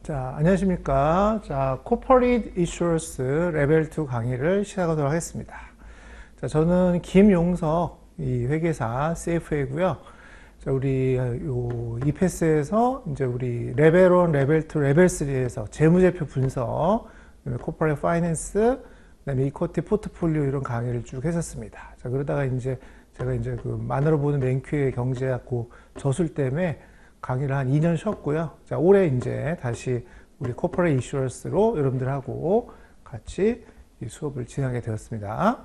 자, 안녕하십니까. 자, Corporate Issuance 레벨 2 강의를 시작하도록 하겠습니다. 자, 저는 김용석, 이 회계사 CFA고요. 자, 우리 이 패스에서 이제 우리 레벨 1, 레벨 2, 레벨 3에서 재무제표 분석, Corporate Finance, 그다음에 이쿼티 포트폴리오 이런 강의를 쭉 했었습니다. 자, 그러다가 이제 제가 이제 그 만화로 보는 맨큐의 경제학고 저술 때문에 강의를 한 2년 쉬었고요. 자, 올해 이제 다시 우리 코퍼레이트 이슈런스로 여러분들하고 같이 이 수업을 진행하게 되었습니다.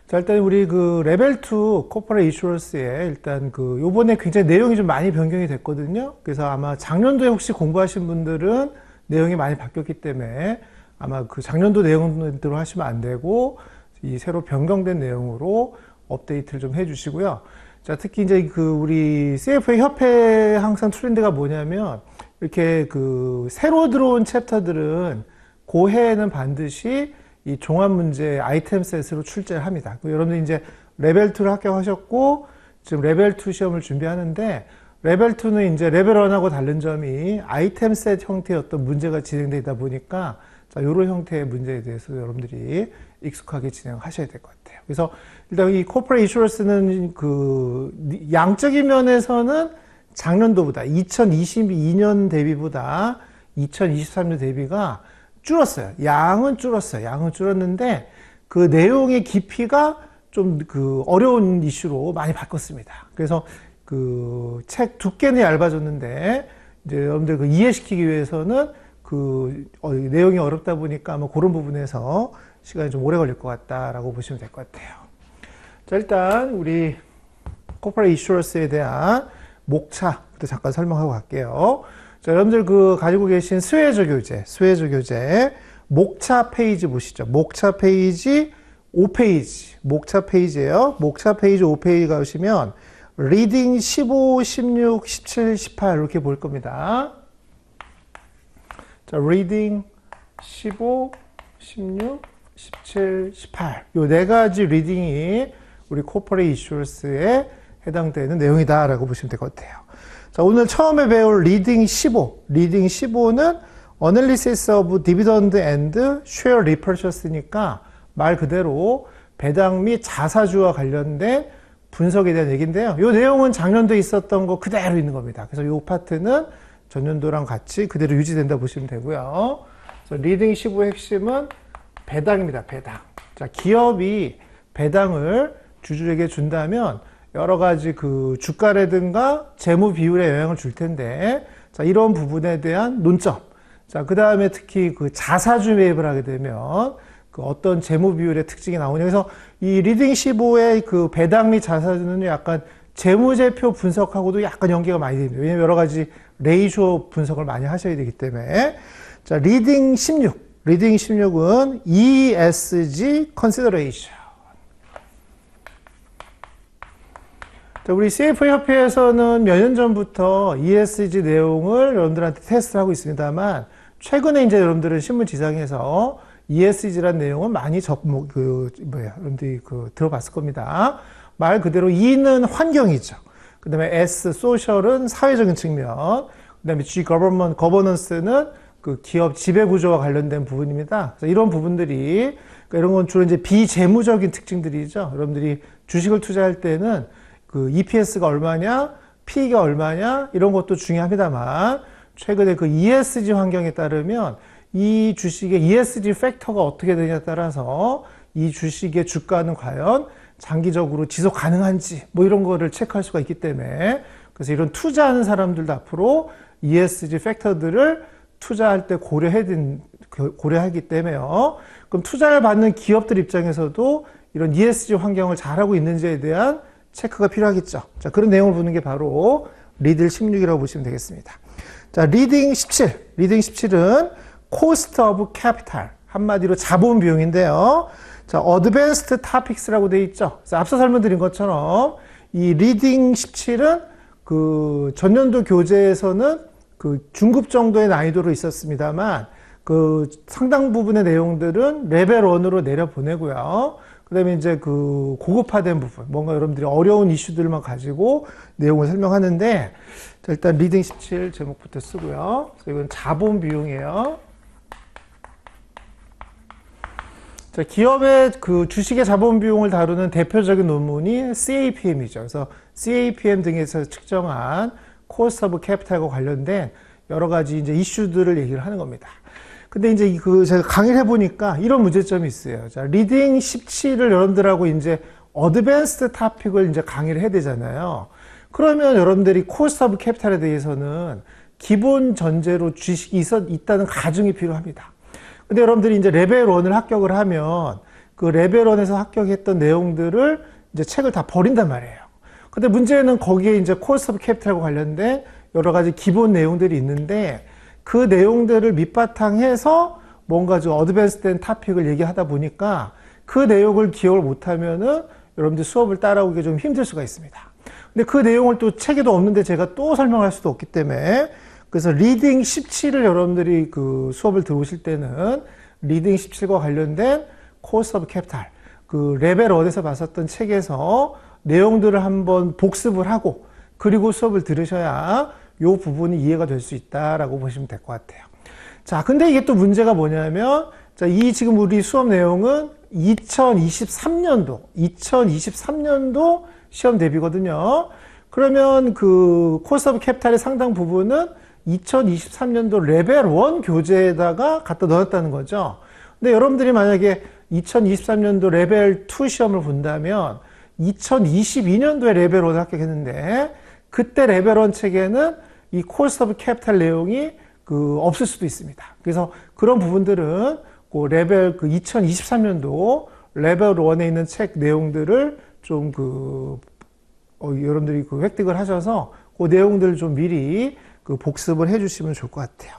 자, 일단 우리 그 레벨 2 코퍼레이트 이슈런스에 일단 그 요번에 굉장히 내용이 좀 많이 변경이 됐거든요. 그래서 아마 작년도에 혹시 공부하신 분들은 내용이 많이 바뀌었기 때문에 아마 그 작년도 내용대로 하시면 안 되고 이 새로 변경된 내용으로 업데이트를 좀 해주시고요. 자, 특히 이제 그 우리 CFA 협회 항상 트렌드가 뭐냐면 이렇게 그 새로 들어온 챕터들은 그 해에는 반드시 이 종합 문제 아이템 셋으로 출제를 합니다. 여러분들 이제 레벨 2를 합격하셨고 지금 레벨 2 시험을 준비하는데 레벨 2는 이제 레벨 1하고 다른 점이 아이템 셋 형태의 어떤 문제가 진행되다 보니까 자, 이런 형태의 문제에 대해서 여러분들이 익숙하게 진행하셔야 될 것 같아요. 그래서 일단 이 코퍼레이트 이슈런스는 그 양적인 면에서는 작년도보다 2022년 대비보다 2023년 대비가 줄었어요. 양은 줄었어요. 양은 줄었는데 그 내용의 깊이가 좀 그 어려운 이슈로 많이 바꿨습니다. 그래서 그 책 두께는 얇아졌는데 이제 여러분들 그 이해시키기 위해서는 그 내용이 어렵다 보니까 아마 그런 부분에서 시간이 좀 오래 걸릴 것 같다라고 보시면 될 것 같아요. 자, 일단 우리 코퍼레이트 이슈런스에 대한 목차부터 잠깐 설명하고 갈게요. 자, 여러분들 그 가지고 계신 스웨저 교재 목차 페이지 보시죠. 목차 페이지 5페이지, 목차 페이지예요. 목차 페이지 5페이지 가시면 리딩 15, 16, 17, 18 이렇게 볼 겁니다. 자, 리딩 15, 16, 17, 18. 요 네 가지 리딩이 우리 코퍼레이트 이슈런스에 해당되는 내용이다라고 보시면 될 것 같아요. 자, 오늘 처음에 배울 리딩 15. 리딩 15는 Analysis of Dividend and Share Repurchase니까 말 그대로 배당 및 자사주와 관련된 분석에 대한 얘기인데요. 이 내용은 작년도에 있었던 거 그대로 있는 겁니다. 그래서 이 파트는 전년도랑 같이 그대로 유지된다 보시면 되고요. 그래서 리딩 15의 핵심은 배당입니다. 배당. 자, 기업이 배당을 주주에게 준다면 여러 가지 그 주가라든가 재무 비율에 영향을 줄 텐데, 자, 이런 부분에 대한 논점. 자, 그 다음에 특히 그 자사주 매입을 하게 되면 그 어떤 재무 비율의 특징이 나오냐. 그래서 이 리딩 15의 그 배당 및 자사주는 약간 재무제표 분석하고도 약간 연계가 많이 됩니다. 왜냐면 여러 가지 레이쇼 분석을 많이 하셔야 되기 때문에. 자, 리딩 16. 리딩 16은 ESG consideration. 자, 우리 CFA 협회에서는 몇 년 전부터 ESG 내용을 여러분들한테 테스트를 하고 있습니다만, 최근에 이제 여러분들은 신문지상에서 ESG라는 내용은 많이 여러분들이 들어봤을 겁니다. 말 그대로 E는 환경이죠. 그 다음에 S, 소셜은 사회적인 측면. 그 다음에 G, governance는 그 기업 지배구조와 관련된 부분입니다. 그래서 이런 부분들이, 그러니까 이런 건 주로 이제 비재무적인 특징들이죠. 여러분들이 주식을 투자할 때는 그 EPS가 얼마냐, PE가 얼마냐, 이런 것도 중요합니다만, 최근에 그 ESG 환경에 따르면 이 주식의 ESG 팩터가 어떻게 되냐에 따라서 이 주식의 주가는 과연 장기적으로 지속 가능한지, 뭐 이런 거를 체크할 수가 있기 때문에, 그래서 이런 투자하는 사람들도 앞으로 ESG 팩터들을 투자할 때 고려하기 때문에요. 그럼 투자를 받는 기업들 입장에서도 이런 ESG 환경을 잘하고 있는지에 대한 체크가 필요하겠죠. 자, 그런 내용을 보는 게 바로 리딩 16이라고 보시면 되겠습니다. 자, 리딩 17. 리딩 17은 Cost of Capital. 한마디로 자본 비용인데요. 자, Advanced Topics라고 되어 있죠. 그래서 앞서 설명드린 것처럼 이 리딩 17은 그 전년도 교재에서는 그 중급 정도의 난이도로 있었습니다만 그 상당 부분의 내용들은 레벨 1으로 내려보내고요. 그다음에 이제 그 고급화된 부분, 뭔가 여러분들이 어려운 이슈들만 가지고 내용을 설명하는데, 자, 일단 리딩 17 제목부터 쓰고요. 이건 자본 비용이에요. 자, 기업의 그 주식의 자본 비용을 다루는 대표적인 논문이 CAPM이죠. 그래서 CAPM 등에서 측정한 코스트 오브 캐피탈과 관련된 여러 가지 이제 이슈들을 얘기를 하는 겁니다. 근데 이제 그 제가 강의를 해보니까 이런 문제점이 있어요. 자, 리딩 17을 여러분들하고 이제 어드밴스드 토픽을 이제 강의를 해야 되잖아요. 그러면 여러분들이 코스트 오브 캐피탈에 대해서는 기본 전제로 주식이 있다는 가정이 필요합니다. 근데 여러분들이 이제 레벨 1을 합격을 하면 그 레벨 1에서 합격했던 내용들을 이제 책을 다 버린단 말이에요. 근데 문제는 거기에 이제 코스트 오브 캐피탈과 관련된 여러 가지 기본 내용들이 있는데 그 내용들을 밑바탕해서 뭔가 좀 어드밴스된 토픽을 얘기하다 보니까 그 내용을 기억을 못하면은 여러분들 수업을 따라오기 좀 힘들 수가 있습니다. 근데 그 내용을 또 책에도 없는데 제가 또 설명할 수도 없기 때문에 그래서 리딩 17을 여러분들이 그 수업을 들어오실 때는 리딩 17과 관련된 코스트 오브 캐피탈, 그 레벨 1에서 봤었던 책에서 내용들을 한번 복습을 하고 그리고 수업을 들으셔야 이 부분이 이해가 될 수 있다라고 보시면 될 것 같아요. 자, 근데 이게 또 문제가 뭐냐면, 자, 이 지금 우리 수업 내용은 2023년도 시험 대비거든요. 그러면 그 코스트 오브 캐피탈의 상당 부분은 2023년도 레벨 1 교재에다가 갖다 넣었다는 거죠. 근데 여러분들이 만약에 2023년도 레벨 2 시험을 본다면 2022년도에 레벨 1을 합격했는데 그때 레벨 1 책에는 이 코스트 오브 캐피탈 내용이 그 없을 수도 있습니다. 그래서 그런 부분들은 그 레벨 그 2023년도 레벨 1에 있는 책 내용들을 좀 여러분들이 그 획득을 하셔서 그 내용들을 좀 미리 그 복습을 해주시면 좋을 것 같아요.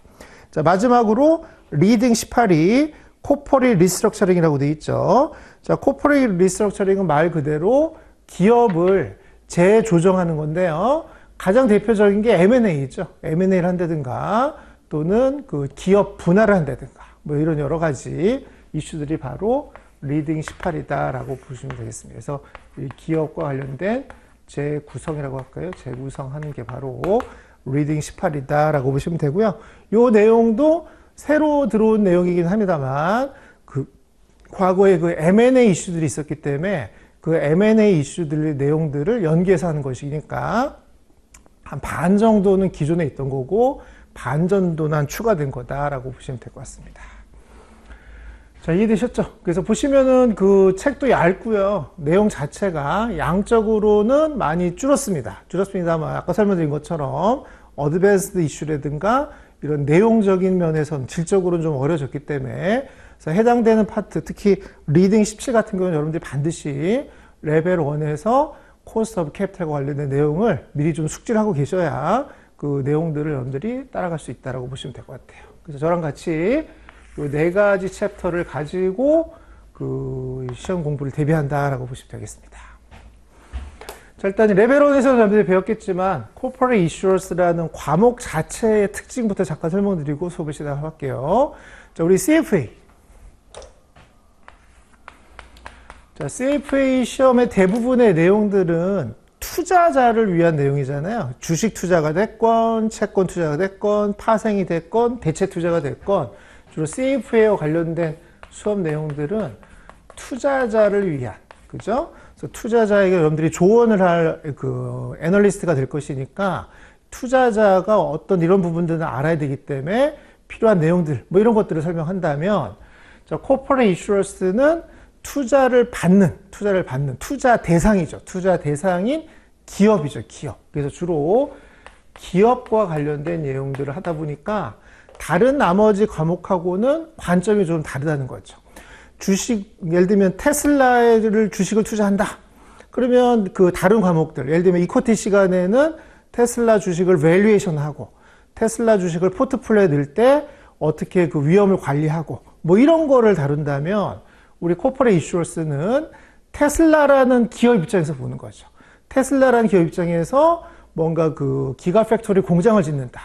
자, 마지막으로 리딩 18이 코퍼레이트 리스트럭처링이라고 되어 있죠. 자, 코퍼레이트 리스트럭처링은 말 그대로 기업을 재조정하는 건데요. 가장 대표적인 게 M&A죠. M&A를 한다든가 또는 그 기업 분할을 한다든가 뭐 이런 여러 가지 이슈들이 바로 리딩 18이다라고 보시면 되겠습니다. 그래서 이 기업과 관련된 재구성이라고 할까요? 재구성하는 게 바로 리딩 18이다라고 보시면 되고요. 이 내용도 새로 들어온 내용이긴 합니다만 그 과거에 그 M&A 이슈들이 있었기 때문에 그 M&A 이슈들의 내용들을 연계해서 하는 것이니까 한 반 정도는 기존에 있던 거고 반 정도는 추가된 거다라고 보시면 될 것 같습니다. 자, 이해되셨죠? 그래서 보시면은 그 책도 얇고요. 내용 자체가 양적으로는 많이 줄었습니다만 아까 설명드린 것처럼 어드밴스드 이슈라든가 이런 내용적인 면에서는 질적으로는 좀 어려졌기 때문에 그래서 해당되는 파트, 특히 리딩 17 같은 경우는 여러분들이 반드시 레벨 1에서 코스트 오브 캐피탈과 관련된 내용을 미리 좀 숙지를 하고 계셔야 그 내용들을 여러분들이 따라갈 수 있다고 보시면 될 것 같아요. 그래서 저랑 같이 이 4가지 챕터를 가지고 그 시험 공부를 대비한다라고 보시면 되겠습니다. 자, 일단 레벨 1에서 여러분들이 배웠겠지만 Corporate Issuers라는 과목 자체의 특징부터 잠깐 설명드리고 수업을 시작할게요. 자, 우리 CFA. 자, CFA 시험의 대부분의 내용들은 투자자를 위한 내용이잖아요. 주식 투자가 됐건, 채권 투자가 됐건, 파생이 됐건, 대체 투자가 됐건, 주로 CFA와 관련된 수업 내용들은 투자자를 위한, 그죠? 그래서 투자자에게 여러분들이 조언을 할 그 애널리스트가 될 것이니까 투자자가 어떤 이런 부분들을 알아야 되기 때문에 필요한 내용들, 뭐 이런 것들을 설명한다면, 자, Corporate Issuers는 투자를 받는 투자 대상이죠. 투자 대상인 기업이죠. 기업. 그래서 주로 기업과 관련된 내용들을 하다 보니까 다른 나머지 과목하고는 관점이 좀 다르다는 거죠. 주식, 예를 들면 테슬라를 주식을 투자한다. 그러면 그 다른 과목들, 예를 들면 이코티 시간에는 테슬라 주식을 밸류에이션하고 테슬라 주식을 포트폴리오에 넣을 때 어떻게 그 위험을 관리하고 뭐 이런 거를 다룬다면 우리 코퍼레이트 이슈어스는 테슬라라는 기업 입장에서 보는 거죠. 테슬라라는 기업 입장에서 뭔가 그 기가 팩토리 공장을 짓는다.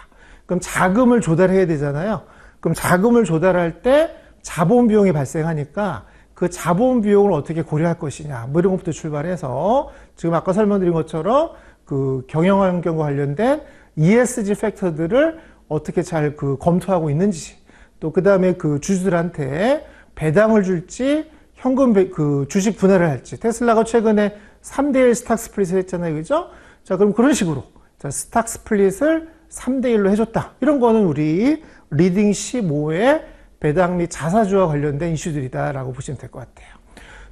그럼 자금을 조달해야 되잖아요. 그럼 자금을 조달할 때 자본 비용이 발생하니까 그 자본 비용을 어떻게 고려할 것이냐, 뭐 이런 것부터 출발해서 지금 아까 설명드린 것처럼 그 경영 환경과 관련된 ESG 팩터들을 어떻게 잘 그 검토하고 있는지, 또 그 다음에 그 주주들한테 배당을 줄지 현금 그 주식 분할을 할지. 테슬라가 최근에 3대1 스탁 스플릿을 했잖아요, 그죠? 자, 그럼 그런 식으로 자, 스탁 스플릿을 3대1로 해줬다. 이런 거는 우리 리딩 15의 배당 및 자사주와 관련된 이슈들이다라고 보시면 될 것 같아요.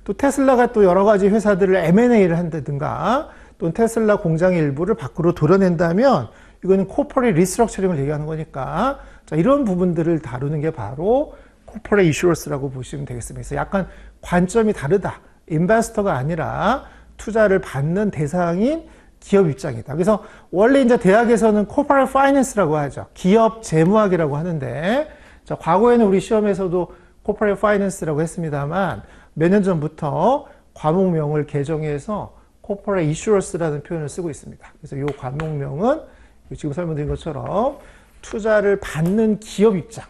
또 테슬라가 또 여러 가지 회사들을 M&A를 한다든가, 또 테슬라 공장의 일부를 밖으로 도려낸다면 이거는 코퍼레이트 리스트럭처링을 얘기하는 거니까, 자, 이런 부분들을 다루는 게 바로 코퍼레이트 이슈런스라고 보시면 되겠습니다. 그래서 약간 관점이 다르다. 인베스터가 아니라 투자를 받는 대상인 기업 입장이다. 그래서 원래 이제 대학에서는 코퍼레이트 파이낸스라고 하죠. 기업 재무학이라고 하는데, 자, 과거에는 우리 시험에서도 코퍼레이트 파이낸스라고 했습니다만 몇 년 전부터 과목명을 개정해서 코퍼레이트 이슈런스라는 표현을 쓰고 있습니다. 그래서 이 과목명은 지금 설명드린 것처럼 투자를 받는 기업 입장,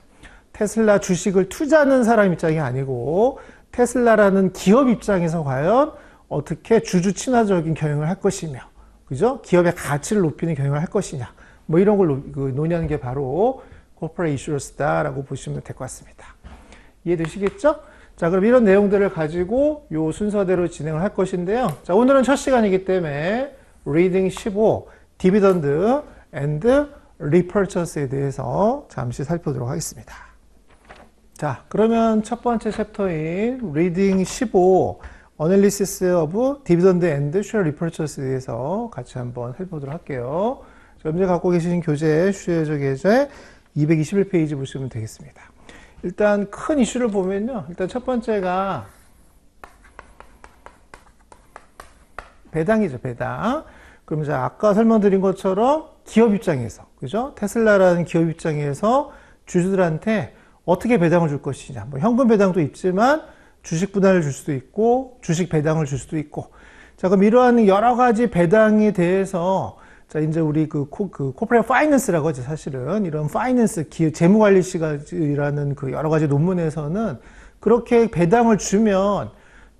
테슬라 주식을 투자하는 사람 입장이 아니고 테슬라라는 기업 입장에서 과연 어떻게 주주 친화적인 경영을 할 것이며, 그죠? 기업의 가치를 높이는 경영을 할 것이냐, 뭐 이런 걸 논의하는 게 바로 코퍼레이트 이슈런스다라고 보시면 될 것 같습니다. 이해되시겠죠? 자, 그럼 이런 내용들을 가지고 요 순서대로 진행을 할 것인데요. 자, 오늘은 첫 시간이기 때문에 리딩 15 디비던드 앤드 리퍼처스에 대해서 잠시 살펴보도록 하겠습니다. 자, 그러면 첫 번째 챕터인 리딩 15 Analysis of Dividend and Share Repurchase에 대해서 같이 한번 살펴보도록 할게요. 현재 갖고 계신 교재, 슈에저 계좌 221페이지 보시면 되겠습니다. 일단 큰 이슈를 보면요. 일단 첫 번째가 배당이죠, 배당. 그럼 이제 아까 설명드린 것처럼 기업 입장에서, 그죠? 테슬라라는 기업 입장에서 주주들한테 어떻게 배당을 줄 것이냐. 뭐 현금 배당도 있지만 주식 분할을 줄 수도 있고 주식 배당을 줄 수도 있고. 자, 그럼 이러한 여러 가지 배당에 대해서 자, 이제 우리 코퍼레이트 파이낸스라고 하죠, 사실은. 이런 파이낸스, 재무관리시가라는 그 여러 가지 논문에서는 그렇게 배당을 주면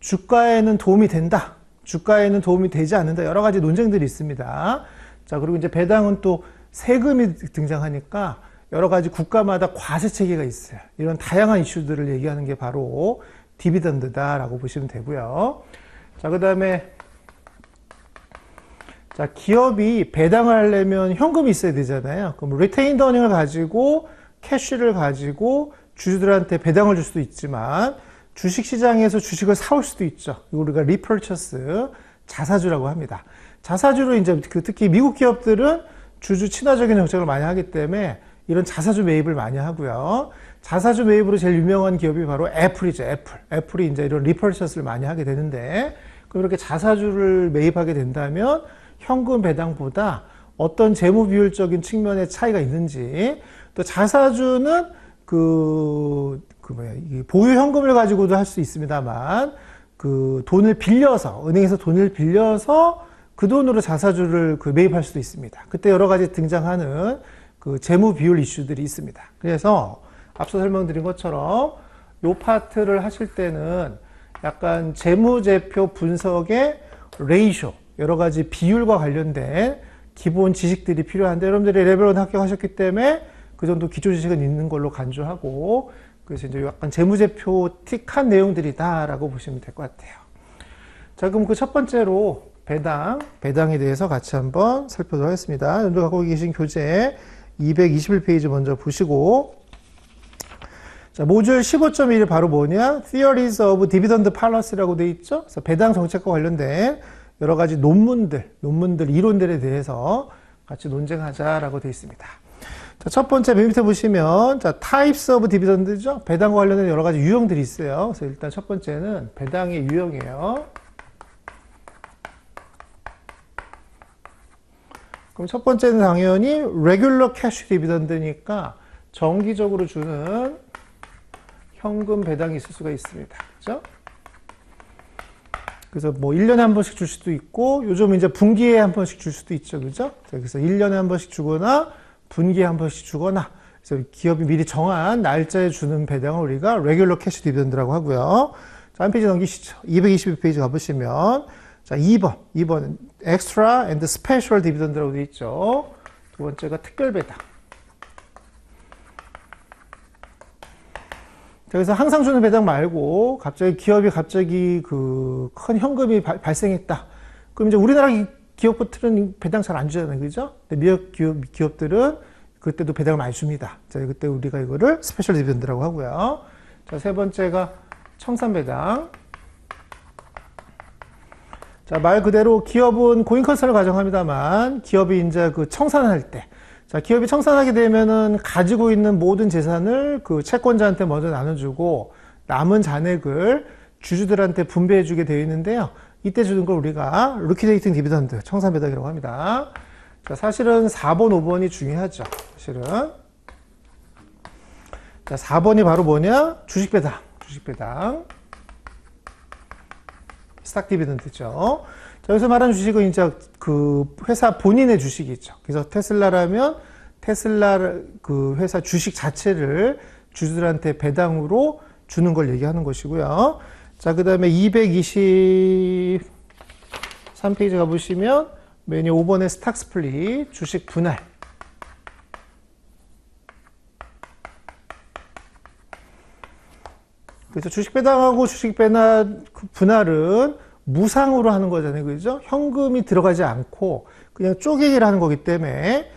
주가에는 도움이 된다. 주가에는 도움이 되지 않는다. 여러 가지 논쟁들이 있습니다. 자, 그리고 이제 배당은 또 세금이 등장하니까 여러 가지 국가마다 과세 체계가 있어요. 이런 다양한 이슈들을 얘기하는 게 바로 디비던드다라고 보시면 되고요. 자, 그 다음에 자, 기업이 배당을 하려면 현금이 있어야 되잖아요. 그럼 리테인드 어닝을 가지고 캐시를 가지고 주주들한테 배당을 줄 수도 있지만 주식시장에서 주식을 사올 수도 있죠. 우리가 리퍼처스, 자사주라고 합니다. 자사주로 이제 특히 미국 기업들은 주주 친화적인 정책을 많이 하기 때문에 이런 자사주 매입을 많이 하고요. 자사주 매입으로 제일 유명한 기업이 바로 애플이죠. 애플이 이제 이런 리퍼처스를 많이 하게 되는데, 그럼 이렇게 자사주를 매입하게 된다면 현금 배당보다 어떤 재무 비율적인 측면의 차이가 있는지, 또 자사주는 보유 현금을 가지고도 할 수 있습니다만, 돈을 빌려서, 은행에서 돈을 빌려서 그 돈으로 자사주를 매입할 수도 있습니다. 그때 여러 가지 등장하는 재무 비율 이슈들이 있습니다. 그래서 앞서 설명드린 것처럼 요 파트를 하실 때는 약간 재무제표 분석의 레이쇼, 여러 가지 비율과 관련된 기본 지식들이 필요한데, 여러분들이 레벨 1 합격하셨기 때문에 그 정도 기초 지식은 있는 걸로 간주하고, 그래서 이제 약간 재무제표 틱한 내용들이다라고 보시면 될 것 같아요. 자, 그럼 그 첫 번째로 배당에 대해서 같이 한번 살펴보도록 하겠습니다. 여러분들 갖고 계신 교재 221페이지 먼저 보시고, 자, 모듈 15.1이 바로 뭐냐? Theories of Dividend Policy라고 되어 있죠? 그래서 배당 정책과 관련된 여러 가지 논문들, 이론들에 대해서 같이 논쟁하자라고 되어 있습니다. 자, 첫 번째 맨 밑에 보시면, 자, Types of Dividend죠? 배당과 관련된 여러 가지 유형들이 있어요. 그래서 일단 첫 번째는 배당의 유형이에요. 그럼 첫 번째는 당연히 Regular Cash Dividend니까 정기적으로 주는 현금 배당이 있을 수가 있습니다. 그죠? 그래서 뭐 1년에 한 번씩 줄 수도 있고, 요즘 이제 분기에 한 번씩 줄 수도 있죠. 그죠? 그래서 1년에 한 번씩 주거나, 분기에 한 번씩 주거나, 그래서 기업이 미리 정한 날짜에 주는 배당을 우리가 Regular Cash Dividend라고 하고요. 자, 한 페이지 넘기시죠. 222페이지 가보시면, 자, 2번, extra and special dividend라고 되어 있죠. 두 번째가 특별 배당. 자, 그래서 항상 주는 배당 말고, 기업이 갑자기 그 큰 현금이 발생했다. 그럼 이제 우리나라 기업들은 배당 잘 안 주잖아요. 그죠? 근데 미국 기업들은 그때도 배당을 많이 줍니다. 자, 그때 우리가 이거를 스페셜 디비던드라고 하고요. 자, 세 번째가 청산 배당. 자, 말 그대로 기업은 고인컨설을 가정합니다만, 기업이 이제 그 청산할 때, 자, 기업이 청산하게 되면은 가지고 있는 모든 재산을 그 채권자한테 먼저 나눠주고, 남은 잔액을 주주들한테 분배해주게 되어 있는데요. 이때 주는 걸 우리가 리퀴데이팅 디비던드, 청산 배당이라고 합니다. 자, 사실은 4번, 5번이 중요하죠. 사실은. 자, 4번이 바로 뭐냐? 주식 배당. 스탁 디비던드죠. 자, 여기서 말하는 주식은 이제 그 회사 본인의 주식이죠. 그래서 테슬라라면 테슬라 그 회사 주식 자체를 주주들한테 배당으로 주는 걸 얘기하는 것이고요. 자, 그 다음에 223페이지 가보시면 메뉴 5번의 스탁 스플릿, 주식 분할. 그래서 주식 배당하고 주식 분할은 무상으로 하는 거잖아요. 그죠? 현금이 들어가지 않고 그냥 쪼개기를 하는 거기 때문에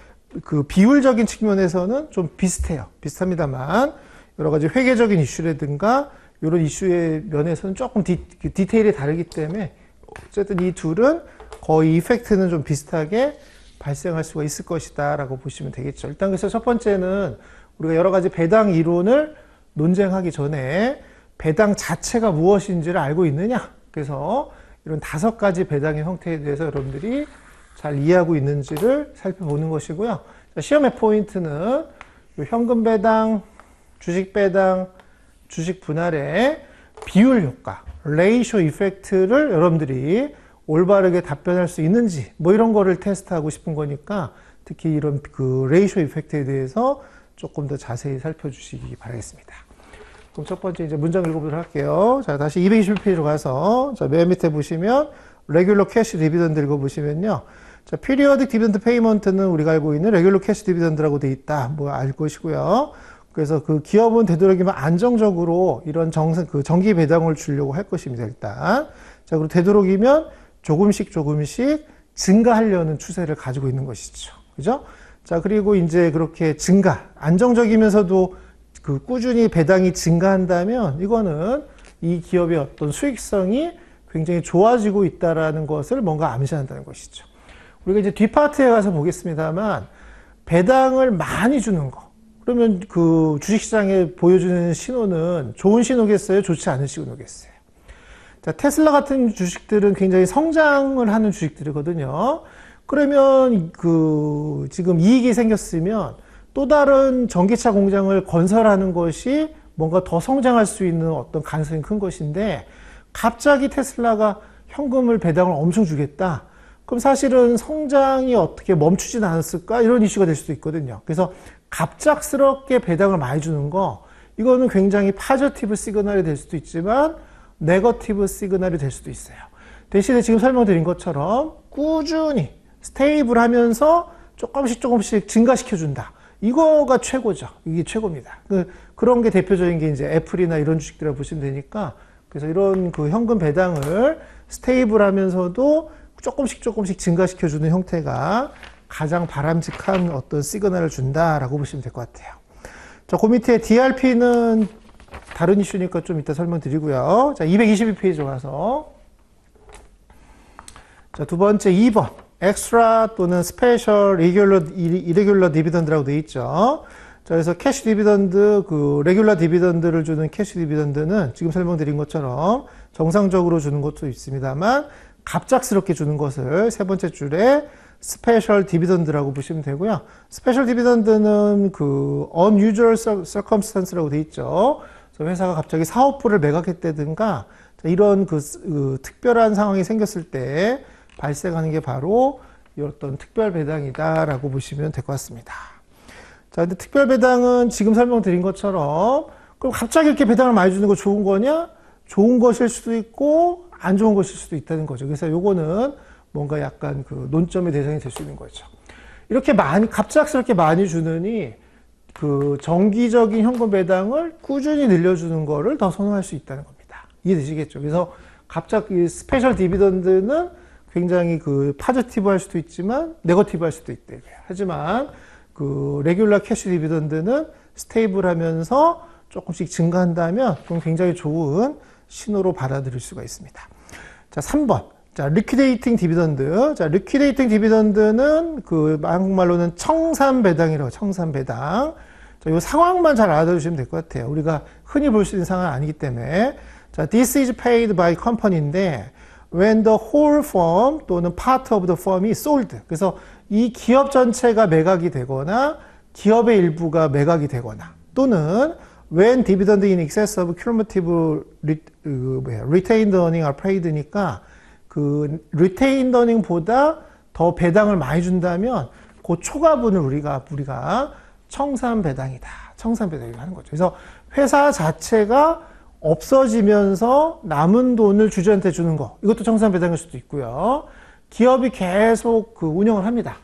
그 비율적인 측면에서는 좀 비슷합니다만 여러 가지 회계적인 이슈라든가 이런 이슈의 면에서는 조금 디테일이 다르기 때문에 어쨌든 이 둘은 거의 이펙트는 좀 비슷하게 발생할 수가 있을 것이다 라고 보시면 되겠죠. 일단 그래서 첫 번째는 우리가 여러 가지 배당 이론을 논쟁하기 전에 배당 자체가 무엇인지를 알고 있느냐. 그래서 이런 5가지 배당의 형태에 대해서 여러분들이 잘 이해하고 있는지를 살펴보는 것이고요. 시험의 포인트는 현금 배당, 주식 배당, 주식 분할의 비율 효과, 레이쇼 이펙트를 여러분들이 올바르게 답변할 수 있는지 뭐 이런 거를 테스트하고 싶은 거니까 특히 이런 그 레이쇼 이펙트에 대해서 조금 더 자세히 살펴주시기 바라겠습니다. 그럼 첫 번째 이제 문장 읽어보도록 할게요. 자, 다시 221페이지로 가서 자, 맨 밑에 보시면 레귤러 캐시 디비던드 읽어보시면요. 자, 피리어딕 디비던드 페이먼트는 우리가 알고 있는 레귤러 캐시 디비던드라고 돼 있다. 뭐 알 것이고요. 그래서 그 기업은 되도록이면 안정적으로 이런 정기 배당을 주려고 할 것입니다. 일단. 자, 그리고 되도록이면 조금씩 증가하려는 추세를 가지고 있는 것이죠. 그죠? 자, 그리고 이제 그렇게 안정적이면서도 그 꾸준히 배당이 증가한다면 이거는 이 기업의 어떤 수익성이 굉장히 좋아지고 있다라는 것을 뭔가 암시한다는 것이죠. 우리가 이제 뒷파트에 가서 보겠습니다만 배당을 많이 주는 거. 그러면 그 주식시장에 보여주는 신호는 좋은 신호겠어요? 좋지 않은 신호겠어요? 자, 테슬라 같은 주식들은 굉장히 성장을 하는 주식들이거든요. 그러면 그 지금 이익이 생겼으면 또 다른 전기차 공장을 건설하는 것이 뭔가 더 성장할 수 있는 어떤 가능성이 큰 것인데 갑자기 테슬라가 현금을 배당을 엄청 주겠다. 그럼 사실은 성장이 어떻게 멈추진 않았을까? 이런 이슈가 될 수도 있거든요. 그래서 갑작스럽게 배당을 많이 주는 거, 이거는 굉장히 파저티브 시그널이 될 수도 있지만 네거티브 시그널이 될 수도 있어요. 대신에 지금 설명드린 것처럼 꾸준히 스테이블하면서 조금씩 증가시켜준다. 이거가 최고죠. 이게 최고입니다. 그런 게 대표적인 게 이제 애플이나 이런 주식들을 보시면 되니까 그래서 이런 그 현금 배당을 스테이블하면서도 조금씩 증가시켜주는 형태가 가장 바람직한 어떤 시그널을 준다라고 보시면 될 것 같아요. 자, 그 밑에 DRP는 다른 이슈니까 좀 이따 설명드리고요. 자, 222페이지 가서 자, 두 번째 2번 엑스트라 또는 스페셜 이레귤러 디비던드라고 되어 있죠. 자, 그래서 캐시 디비던드, 그 레귤러 디비던드를 주는 캐시 디비던드는 지금 설명드린 것처럼 정상적으로 주는 것도 있습니다만 갑작스럽게 주는 것을 세 번째 줄에 스페셜 디비던드라고 보시면 되고요. 스페셜 디비던드는 그 unusual circumstance라고 되어 있죠. 그래서 회사가 갑자기 사업부를 매각했다든가 이런 그 특별한 상황이 생겼을 때 발생하는 게 바로 어떤 특별 배당이다라고 보시면 될 것 같습니다. 자, 근데 특별 배당은 지금 설명드린 것처럼 그럼 갑자기 이렇게 배당을 많이 주는 거 좋은 거냐? 좋은 것일 수도 있고 안 좋은 것일 수도 있다는 거죠. 그래서 요거는 뭔가 약간 그 논점의 대상이 될 수 있는 거죠. 이렇게 갑작스럽게 많이 주느니 그 정기적인 현금 배당을 꾸준히 늘려주는 거를 더 선호할 수 있다는 겁니다. 이해되시겠죠? 그래서 갑자기 스페셜 디비던드는 굉장히 그 파지티브 할 수도 있지만 네거티브 할 수도 있대요. 하지만 그 레귤러 캐시 디비던드는 스테이블하면서 조금씩 증가한다면 그건 굉장히 좋은 신호로 받아들일 수가 있습니다. 자, 3번. 자, 리퀴데이팅 디비던드. 자, 리퀴데이팅 디비던드는 그 한국말로는 청산 배당이라고, 청산 배당. 자, 이 상황만 잘 알아두시면 될 것 같아요. 우리가 흔히 볼 수 있는 상황은 아니기 때문에. 자, this is paid by company인데, when the whole firm 또는 part of the firm이 sold. 그래서 이 기업 전체가 매각이 되거나, 기업의 일부가 매각이 되거나, 또는 when dividend in excess of cumulative retained earning are paid니까, 그 retained earning보다 더 배당을 많이 준다면 그 초과분을 우리가 청산 배당이다. 청산 배당이라고 하는 거죠. 그래서 회사 자체가 없어지면서 남은 돈을 주주한테 주는 거. 이것도 청산 배당일 수도 있고요. 기업이 계속 그 운영을 합니다.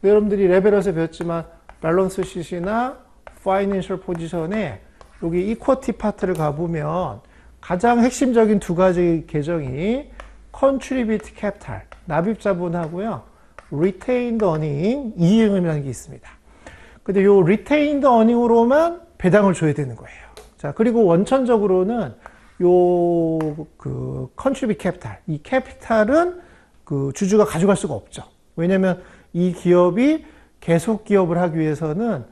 여러분들이 레벨에서 배웠지만 밸런스 시트나 파이낸셜 포지션에 여기 이쿼티 파트를 가보면 가장 핵심적인 두 가지 계정이 contribute capital, 납입 자본하고요. retained earning, 이익이라는 게 있습니다. 근데 요 retained earning으로만 배당을 줘야 되는 거예요. 자, 그리고 원천적으로는 요 그 contribute capital, 이 캐피탈은 그 주주가 가져갈 수가 없죠. 왜냐면 이 기업이 계속 기업을 하기 위해서는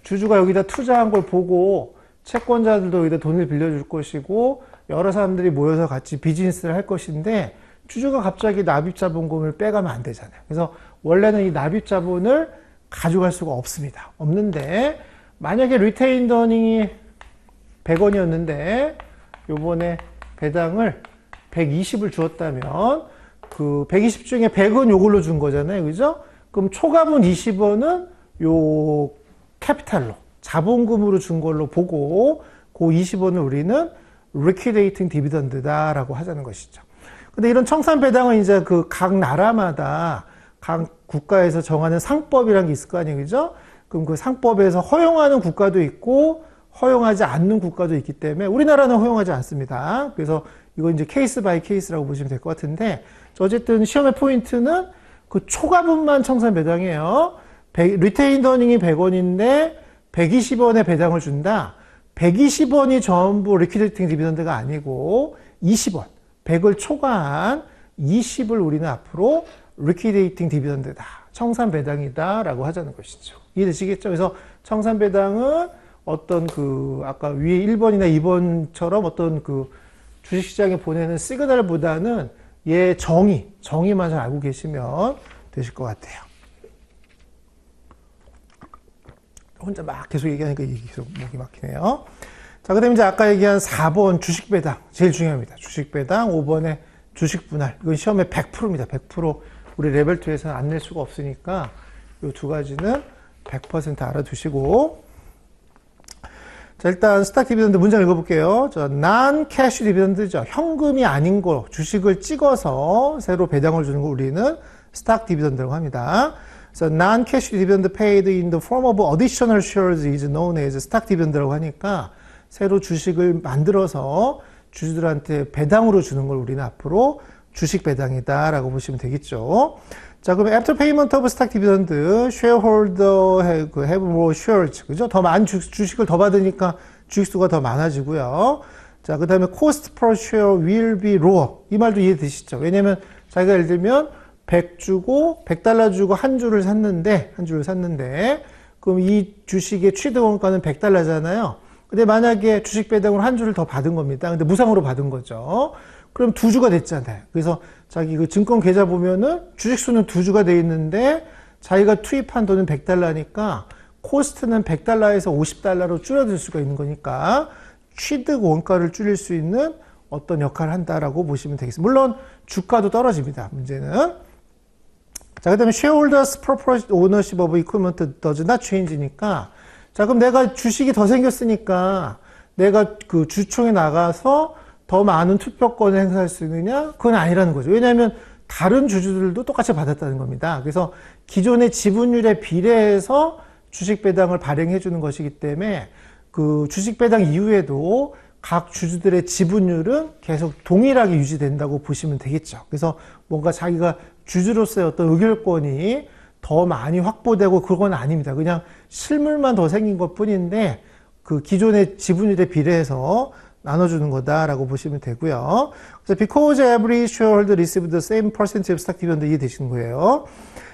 주주가 여기다 투자한 걸 보고 채권자들도 여기다 돈을 빌려줄 것이고 여러 사람들이 모여서 같이 비즈니스를 할 것인데 주주가 갑자기 납입자본금을 빼가면 안 되잖아요. 그래서 원래는 이 납입자본을 가져갈 수가 없습니다. 없는데 만약에 리테인드 어닝이 100원이었는데 요번에 배당을 120을 주었다면 그 120 중에 100은 요걸로 준 거잖아요. 그죠? 그럼 초과분 20원은 요 캐피탈로 자본금으로 준 걸로 보고 그 20원을 우리는 liquidating dividend다라고 하자는 것이죠. 근데 이런 청산 배당은 이제 그 각 나라마다 각 국가에서 정하는 상법이라는 게 있을 거 아니에요. 그죠? 그럼 그 상법에서 허용하는 국가도 있고 허용하지 않는 국가도 있기 때문에 우리나라는 허용하지 않습니다. 그래서 이건 이제 케이스 바이 케이스라고 보시면 될 것 같은데 어쨌든 시험의 포인트는 그 초과분만 청산 배당이에요. 리테인드 어닝이 100원인데 120원의 배당을 준다. 120원이 전부 리퀴데이팅 디비던드가 아니고 20원, 100을 초과한 20을 우리는 앞으로 리퀴데이팅 디비던드다. 청산 배당이다 라고 하자는 것이죠. 이해되시겠죠? 그래서 청산 배당은 어떤 그 아까 위에 1번이나 2번처럼 어떤 그 주식시장에 보내는 시그널보다는 얘 정의만 잘 알고 계시면 되실 것 같아요. 혼자 막 계속 얘기하니까 이게 계속 목이 막히네요. 자, 그 다음에 이제 아까 얘기한 4번 주식 배당. 제일 중요합니다. 주식 배당. 5번에 주식 분할. 이건 시험에 100%입니다. 100%. 우리 레벨 2에서는 안 낼 수가 없으니까 이 두 가지는 100% 알아두시고. 자, 일단 스탁 디비던드 문장 읽어볼게요. non cash 디비던드죠. 현금이 아닌 거, 주식을 찍어서 새로 배당을 주는 거 우리는 스탁 디비던드라고 합니다. So non-cash dividend paid in the form of additional shares is known as stock dividend라고 하니까 새로 주식을 만들어서 주주들한테 배당으로 주는 걸 우리는 앞으로 주식 배당이다라고 보시면 되겠죠. 자, 그럼 after payment of stock dividend, shareholder have more shares, 그죠? 더 많은 주식을 더 받으니까 주식수가 더 많아지고요. 자, 그 다음에 cost per share will be lower. 이 말도 이해되시죠? 왜냐면 자기가 예를 들면 100 주고 100달러 주고 한 주를 샀는데 그럼 이 주식의 취득 원가는 100달러잖아요. 근데 만약에 주식 배당으로 한 주를 더 받은 겁니다. 근데 무상으로 받은 거죠. 그럼 두 주가 됐잖아요. 그래서 자기 그 증권 계좌 보면은 주식수는 두 주가 돼 있는데 자기가 투입한 돈은 100달러니까 코스트는 100달러에서 50달러로 줄어들 수가 있는 거니까 취득 원가를 줄일 수 있는 어떤 역할을 한다라고 보시면 되겠습니다. 물론 주가도 떨어집니다. 문제는. 자, 그 다음에 shareholders proportionate ownership of equipment does not change니까 자, 그럼 내가 주식이 더 생겼으니까 내가 그 주총에 나가서 더 많은 투표권을 행사할 수 있느냐? 그건 아니라는 거죠. 왜냐하면 다른 주주들도 똑같이 받았다는 겁니다. 그래서 기존의 지분율에 비례해서 주식 배당을 발행해 주는 것이기 때문에 그 주식 배당 이후에도 각 주주들의 지분율은 계속 동일하게 유지된다고 보시면 되겠죠. 그래서 뭔가 자기가 주주로서의 어떤 의결권이 더 많이 확보되고 그건 아닙니다. 그냥 실물만 더 생긴 것 뿐인데 그 기존의 지분율에 비례해서 나눠주는 거다라고 보시면 되고요. 그래서 because every shareholder received the same percentage of stock dividend 이해되시는 거예요.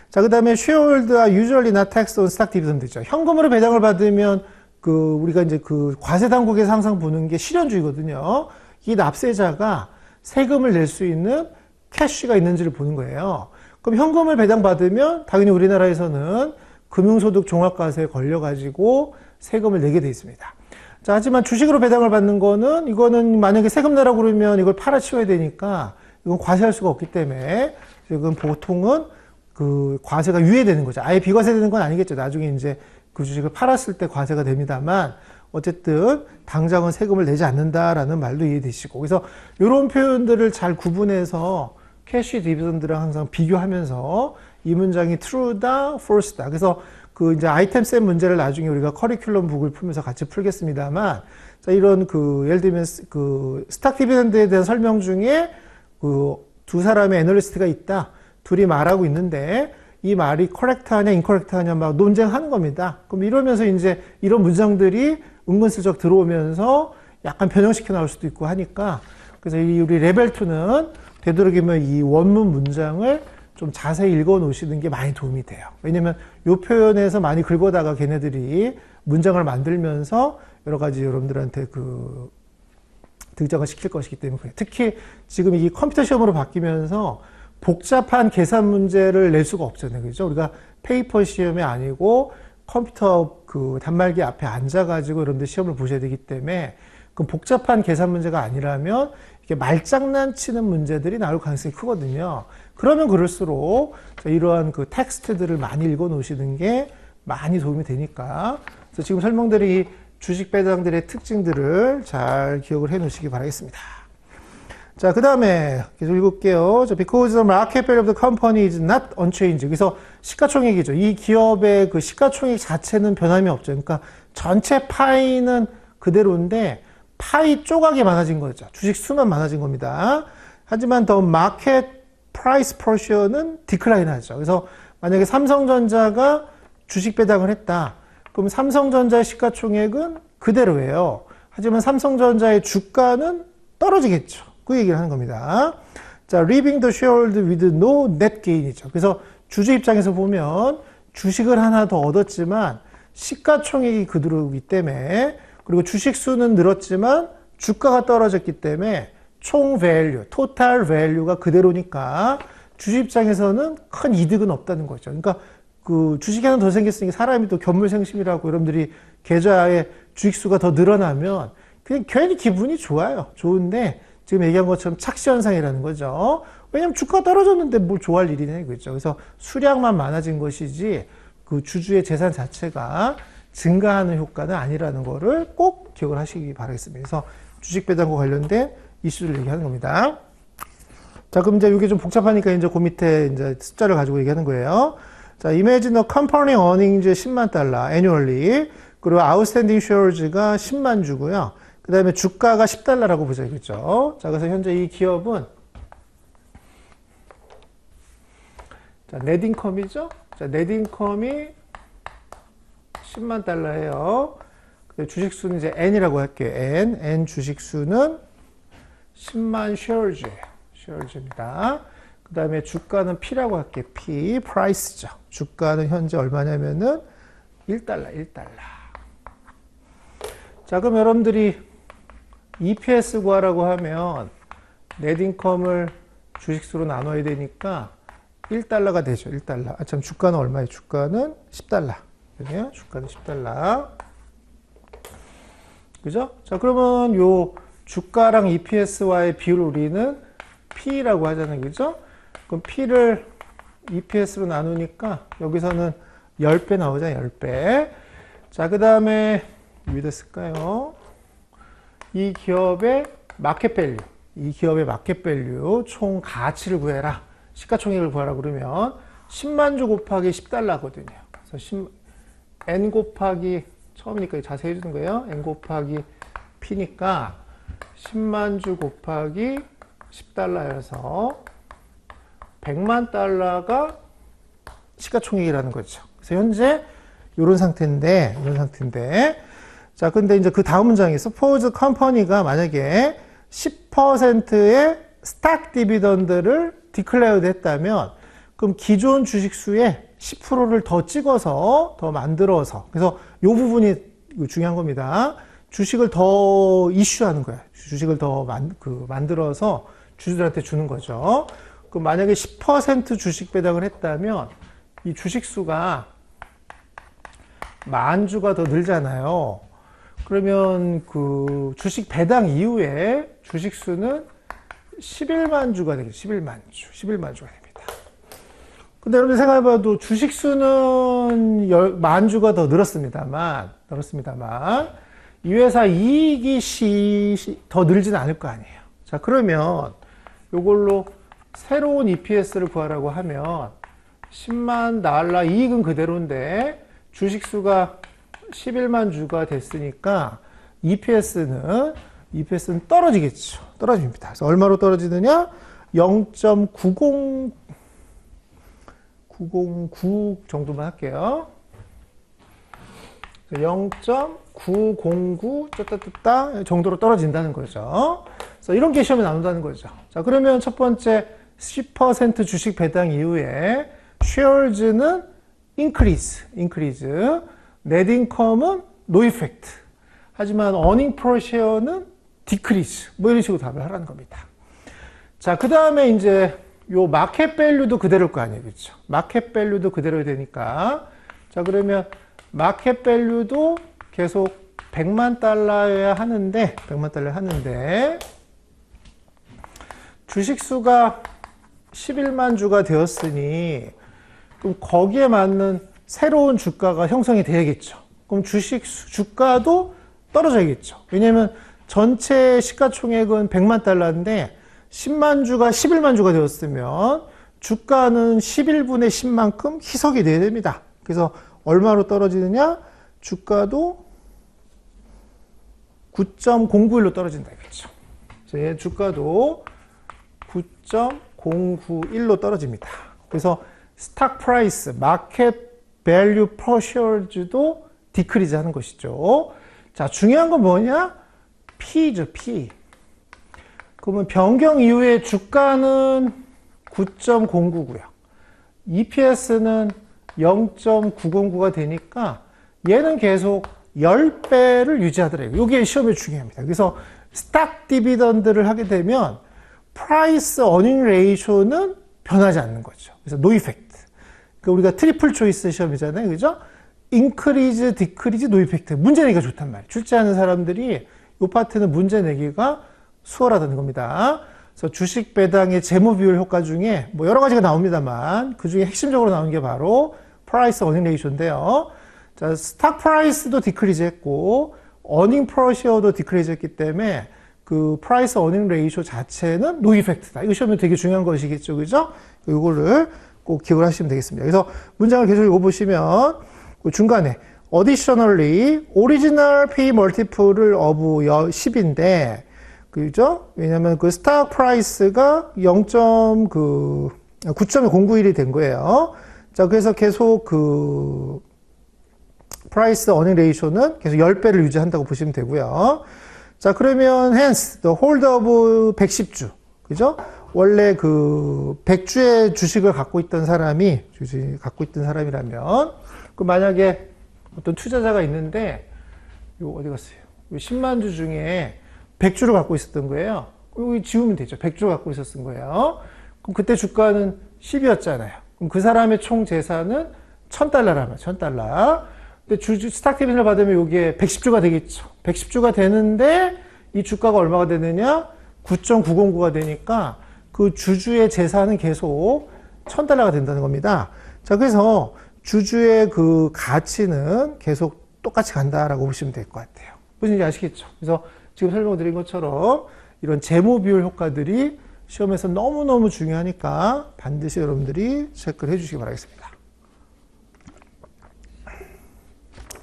자, 그 다음에 shareholder are usually not taxed on stock dividend죠. 현금으로 배당을 받으면 우리가 이제 과세 당국에서 항상 보는 게 실현주의거든요. 이 납세자가 세금을 낼 수 있는 캐시가 있는지를 보는 거예요. 그럼 현금을 배당받으면 당연히 우리나라에서는 금융소득 종합과세에 걸려가지고 세금을 내게 돼 있습니다. 자, 하지만 주식으로 배당을 받는 거는 이거는 만약에 세금 내라고 그러면 이걸 팔아치워야 되니까 이건 과세할 수가 없기 때문에 지금 보통은 과세가 유예되는 거죠. 아예 비과세되는 건 아니겠죠. 나중에 이제 그 주식을 팔았을 때 과세가 됩니다만 어쨌든 당장은 세금을 내지 않는다라는 말도 이해되시고 그래서 이런 표현들을 잘 구분해서 캐시 디비던드랑 항상 비교하면서 이 문장이 true다, false다. 그래서 이제 아이템 셋 문제를 나중에 우리가 커리큘럼 북을 풀면서 같이 풀겠습니다만, 자, 이런 예를 들면 스탁 디비던드에 대한 설명 중에 두 사람의 애널리스트가 있다. 둘이 말하고 있는데, 이 말이 커렉트하냐, 인커렉트하냐 막 논쟁하는 겁니다. 그럼 이러면서 이제 이런 문장들이 은근슬쩍 들어오면서 약간 변형시켜 나올 수도 있고 하니까, 그래서 우리 레벨 2는 되도록이면 이 원문 문장을 좀 자세히 읽어 놓으시는 게 많이 도움이 돼요. 왜냐면 이 표현에서 많이 긁어다가 걔네들이 문장을 만들면서 여러 가지 여러분들한테 등장을 시킬 것이기 때문에 그래요. 특히 지금 이 컴퓨터 시험으로 바뀌면서 복잡한 계산 문제를 낼 수가 없잖아요. 그죠? 우리가 페이퍼 시험이 아니고 컴퓨터 단말기 앞에 앉아가지고 여러분들 시험을 보셔야 되기 때문에 그 복잡한 계산 문제가 아니라면 이게 말장난 치는 문제들이 나올 가능성이 크거든요. 그러면 그럴수록 이러한 텍스트들을 많이 읽어 놓으시는 게 많이 도움이 되니까. 그래서 지금 설명드린 이 주식 배당들의 특징들을 잘 기억을 해 놓으시기 바라겠습니다. 자, 그 다음에 계속 읽을게요. Because the market value of the company is not unchanged. 그래서 시가총액이죠. 이 기업의 시가총액 자체는 변함이 없죠. 그러니까 전체 파이는 그대로인데 파이 조각이 많아진 거죠. 주식 수만 많아진 겁니다. 하지만 더 마켓 프라이스 퍼션은 디클라인 하죠. 그래서 만약에 삼성전자가 주식 배당을 했다. 그럼 삼성전자의 시가총액은 그대로예요. 하지만 삼성전자의 주가는 떨어지겠죠. 그 얘기를 하는 겁니다. 자, leaving the shareholder with no net gain이죠. 그래서 주주 입장에서 보면 주식을 하나 더 얻었지만 시가총액이 그대로이기 때문에 그리고 주식 수는 늘었지만 주가가 떨어졌기 때문에 총 밸류, 토탈 밸류가 그대로니까 주주 입장에서는 큰 이득은 없다는 거죠. 그러니까 주식이 하나 더 생겼으니까 사람이 또 견물생심이라고 여러분들이 계좌에 주식 수가 더 늘어나면 그냥 괜히 기분이 좋아요. 좋은데 지금 얘기한 것처럼 착시 현상이라는 거죠. 왜냐면 주가가 떨어졌는데 뭘 좋아할 일이냐 이거죠. 그래서 수량만 많아진 것이지 주주의 재산 자체가 증가하는 효과는 아니라는 거를 꼭 기억을 하시기 바라겠습니다. 그래서 주식 배당과 관련된 이슈를 얘기하는 겁니다. 자, 그럼 이제 이게 좀 복잡하니까 이제 그 밑에 이제 숫자를 가지고 얘기하는 거예요. 자, imagine the company earnings 10만 달러 annually. 그리고 outstanding shares가 10만 주고요. 그 다음에 주가가 10달러라고 보자, 그죠? 자, 그래서 현재 이 기업은 자, 넷인컴이죠? 자, 넷인컴이 10만 달러예요. 주식 수는 이제 N이라고 할게요. N 주식 수는 10만 shares입니다. 그 다음에 주가는 P라고 할게요. P, price죠. 주가는 현재 얼마냐면은 1달러. 자, 그럼 여러분들이 EPS 구하라고 하면 넷인컴을 주식수로 나눠야 되니까 1달러가 되죠. 1달러. 아, 참, 주가는 얼마예요? 주가는 10달러. 그죠? 주가는 10달러. 그죠? 자, 그러면 요 주가랑 EPS와의 비율을 우리는 P라고 하잖아요. 그죠? 그럼 P를 EPS로 나누니까 여기서는 10배 나오잖아요. 10배. 자, 그 다음에 여기다 쓸까요? 이 기업의 마켓 밸류, 이 기업의 마켓 밸류 총 가치를 구해라. 시가총액을 구하라 그러면 10만 주 곱하기 10달러거든요. 그래서 n 곱하기 처음이니까 자세히 해주는 거예요. n 곱하기 p니까 10만 주 곱하기 10달러여서 100만 달러가 시가총액이라는 거죠. 그래서 현재 이런 상태인데, 자, 근데 이제 그 다음 문장에서 suppose 컴퍼니가 만약에 10%의 스탁 디비던드를 디클레어드 했다면, 그럼 기존 주식수의 10%를 더 찍어서, 더 만들어서, 그래서 이 부분이 중요한 겁니다. 주식을 더 이슈하는 거야. 주식을 더 만들어서 주주들한테 주는 거죠. 그럼 만약에 10% 주식 배당을 했다면, 이 주식수가 10,000주가 더 늘잖아요. 그러면 그 주식 배당 이후에 주식수는 11만 주가 되겠죠. 11만 주가 됩니다. 근데 여러분들 생각해봐도 주식수는 10,000주가 더 늘었습니다만, 이 회사 이익이 더 늘지는 않을 거 아니에요. 자, 그러면 이걸로 새로운 EPS를 구하라고 하면 10만 달러 이익은 그대로인데 주식수가 11만 주가 됐으니까 EPS는 떨어지겠죠. 떨어집니다. 그래서 얼마로 떨어지느냐? 0.909 정도만 할게요. 0.909 정도로 떨어진다는 거죠. 그래서 이런 게 시험에 나온다는 거죠. 자, 그러면 첫 번째 10% 주식 배당 이후에 shares는 increase, net income은 no effect. 하지만 earning per share는 decrease. 뭐 이런 식으로 답을 하라는 겁니다. 자, 그 다음에 이제 요 마켓 밸류도 그대로일 거 아니에요. 그렇죠? 마켓 밸류도 그대로 되니까. 자, 그러면 마켓 밸류도 계속 100만 달러여야 하는데, 주식수가 11만 주가 되었으니, 그럼 거기에 맞는 새로운 주가가 형성이 돼야겠죠. 그럼 주가도 떨어져야겠죠. 왜냐면 전체 시가총액은 100만 달러인데 10만 주가 11만 주가 되었으면 주가는 11분의 10만큼 희석이 돼야 됩니다. 그래서 얼마로 떨어지느냐? 주가도 9.091로 떨어진다 이거죠. 그래서 주가도 9.091로 떨어집니다. 그래서 스탁 프라이스, 마켓 밸류 퍼 쉐어즈도 디크리즈 하는 것이죠. 자, 중요한 건 뭐냐? P죠, P. 그러면 변경 이후에 주가는 9.099고요. EPS는 0.909가 되니까 얘는 계속 10배를 유지하더라고요. 이게 시험에 중요합니다. 그래서 스탁 디비던드를 하게 되면 프라이스 어닝 레이쇼는 변하지 않는 거죠. 그래서 노 이펙트. 그러니까 우리가 트리플 초이스 시험이잖아요. 그죠? 인크리즈, 디크리즈, 노 이펙트. 문제 내기가 좋단 말이에요. 출제하는 사람들이 이 파트는 문제 내기가 수월하다는 겁니다. 그래서 주식 배당의 재무 비율 효과 중에 뭐 여러 가지가 나옵니다만 그 중에 핵심적으로 나오는 게 바로 프라이스 어닝 레이쇼인데요. 자, 스탁 프라이스도 디크리즈 했고 어닝 퍼 쉐어도 디크리즈 했기 때문에 그 프라이스 어닝 레이쇼 자체는 노 이펙트다. 이거 시험에 되게 중요한 것이겠죠. 그죠? 이거를 꼭 기억을 하시면 되겠습니다. 그래서 문장을 계속 읽어보시면 그 중간에 additionally original P multiple을 of 10인데 그죠? 왜냐면 그 스탁 프라이스가 9.091이 된 거예요. 자, 그래서 계속 그 프라이스 어닝 레이쇼는 계속 10배를 유지한다고 보시면 되고요. 자, 그러면 hence the holder of 110주. 그죠? 원래 그 100주의 주식을 갖고 있던 사람이라면 그 만약에 어떤 투자자가 있는데 요 어디 갔어요? 요 10만 주 중에 100주를 갖고 있었던 거예요. 여기 지우면 되죠. 100주를 갖고 있었던 거예요. 그럼 그때 주가는 10이었잖아요. 그럼 그 사람의 총 재산은 1000달러라면 1000달러. 근데 스탁 디비전을 받으면 이게 110주가 되겠죠. 110주가 되는데 이 주가가 얼마가 되느냐? 9.909가 되니까 그 주주의 재산은 계속 1000달러가 된다는 겁니다. 자, 그래서 주주의 그 가치는 계속 똑같이 간다라고 보시면 될 것 같아요. 무슨 얘기 아시겠죠? 그래서 지금 설명드린 것처럼 이런 재무 비율 효과들이 시험에서 너무너무 중요하니까 반드시 여러분들이 체크를 해주시기 바라겠습니다.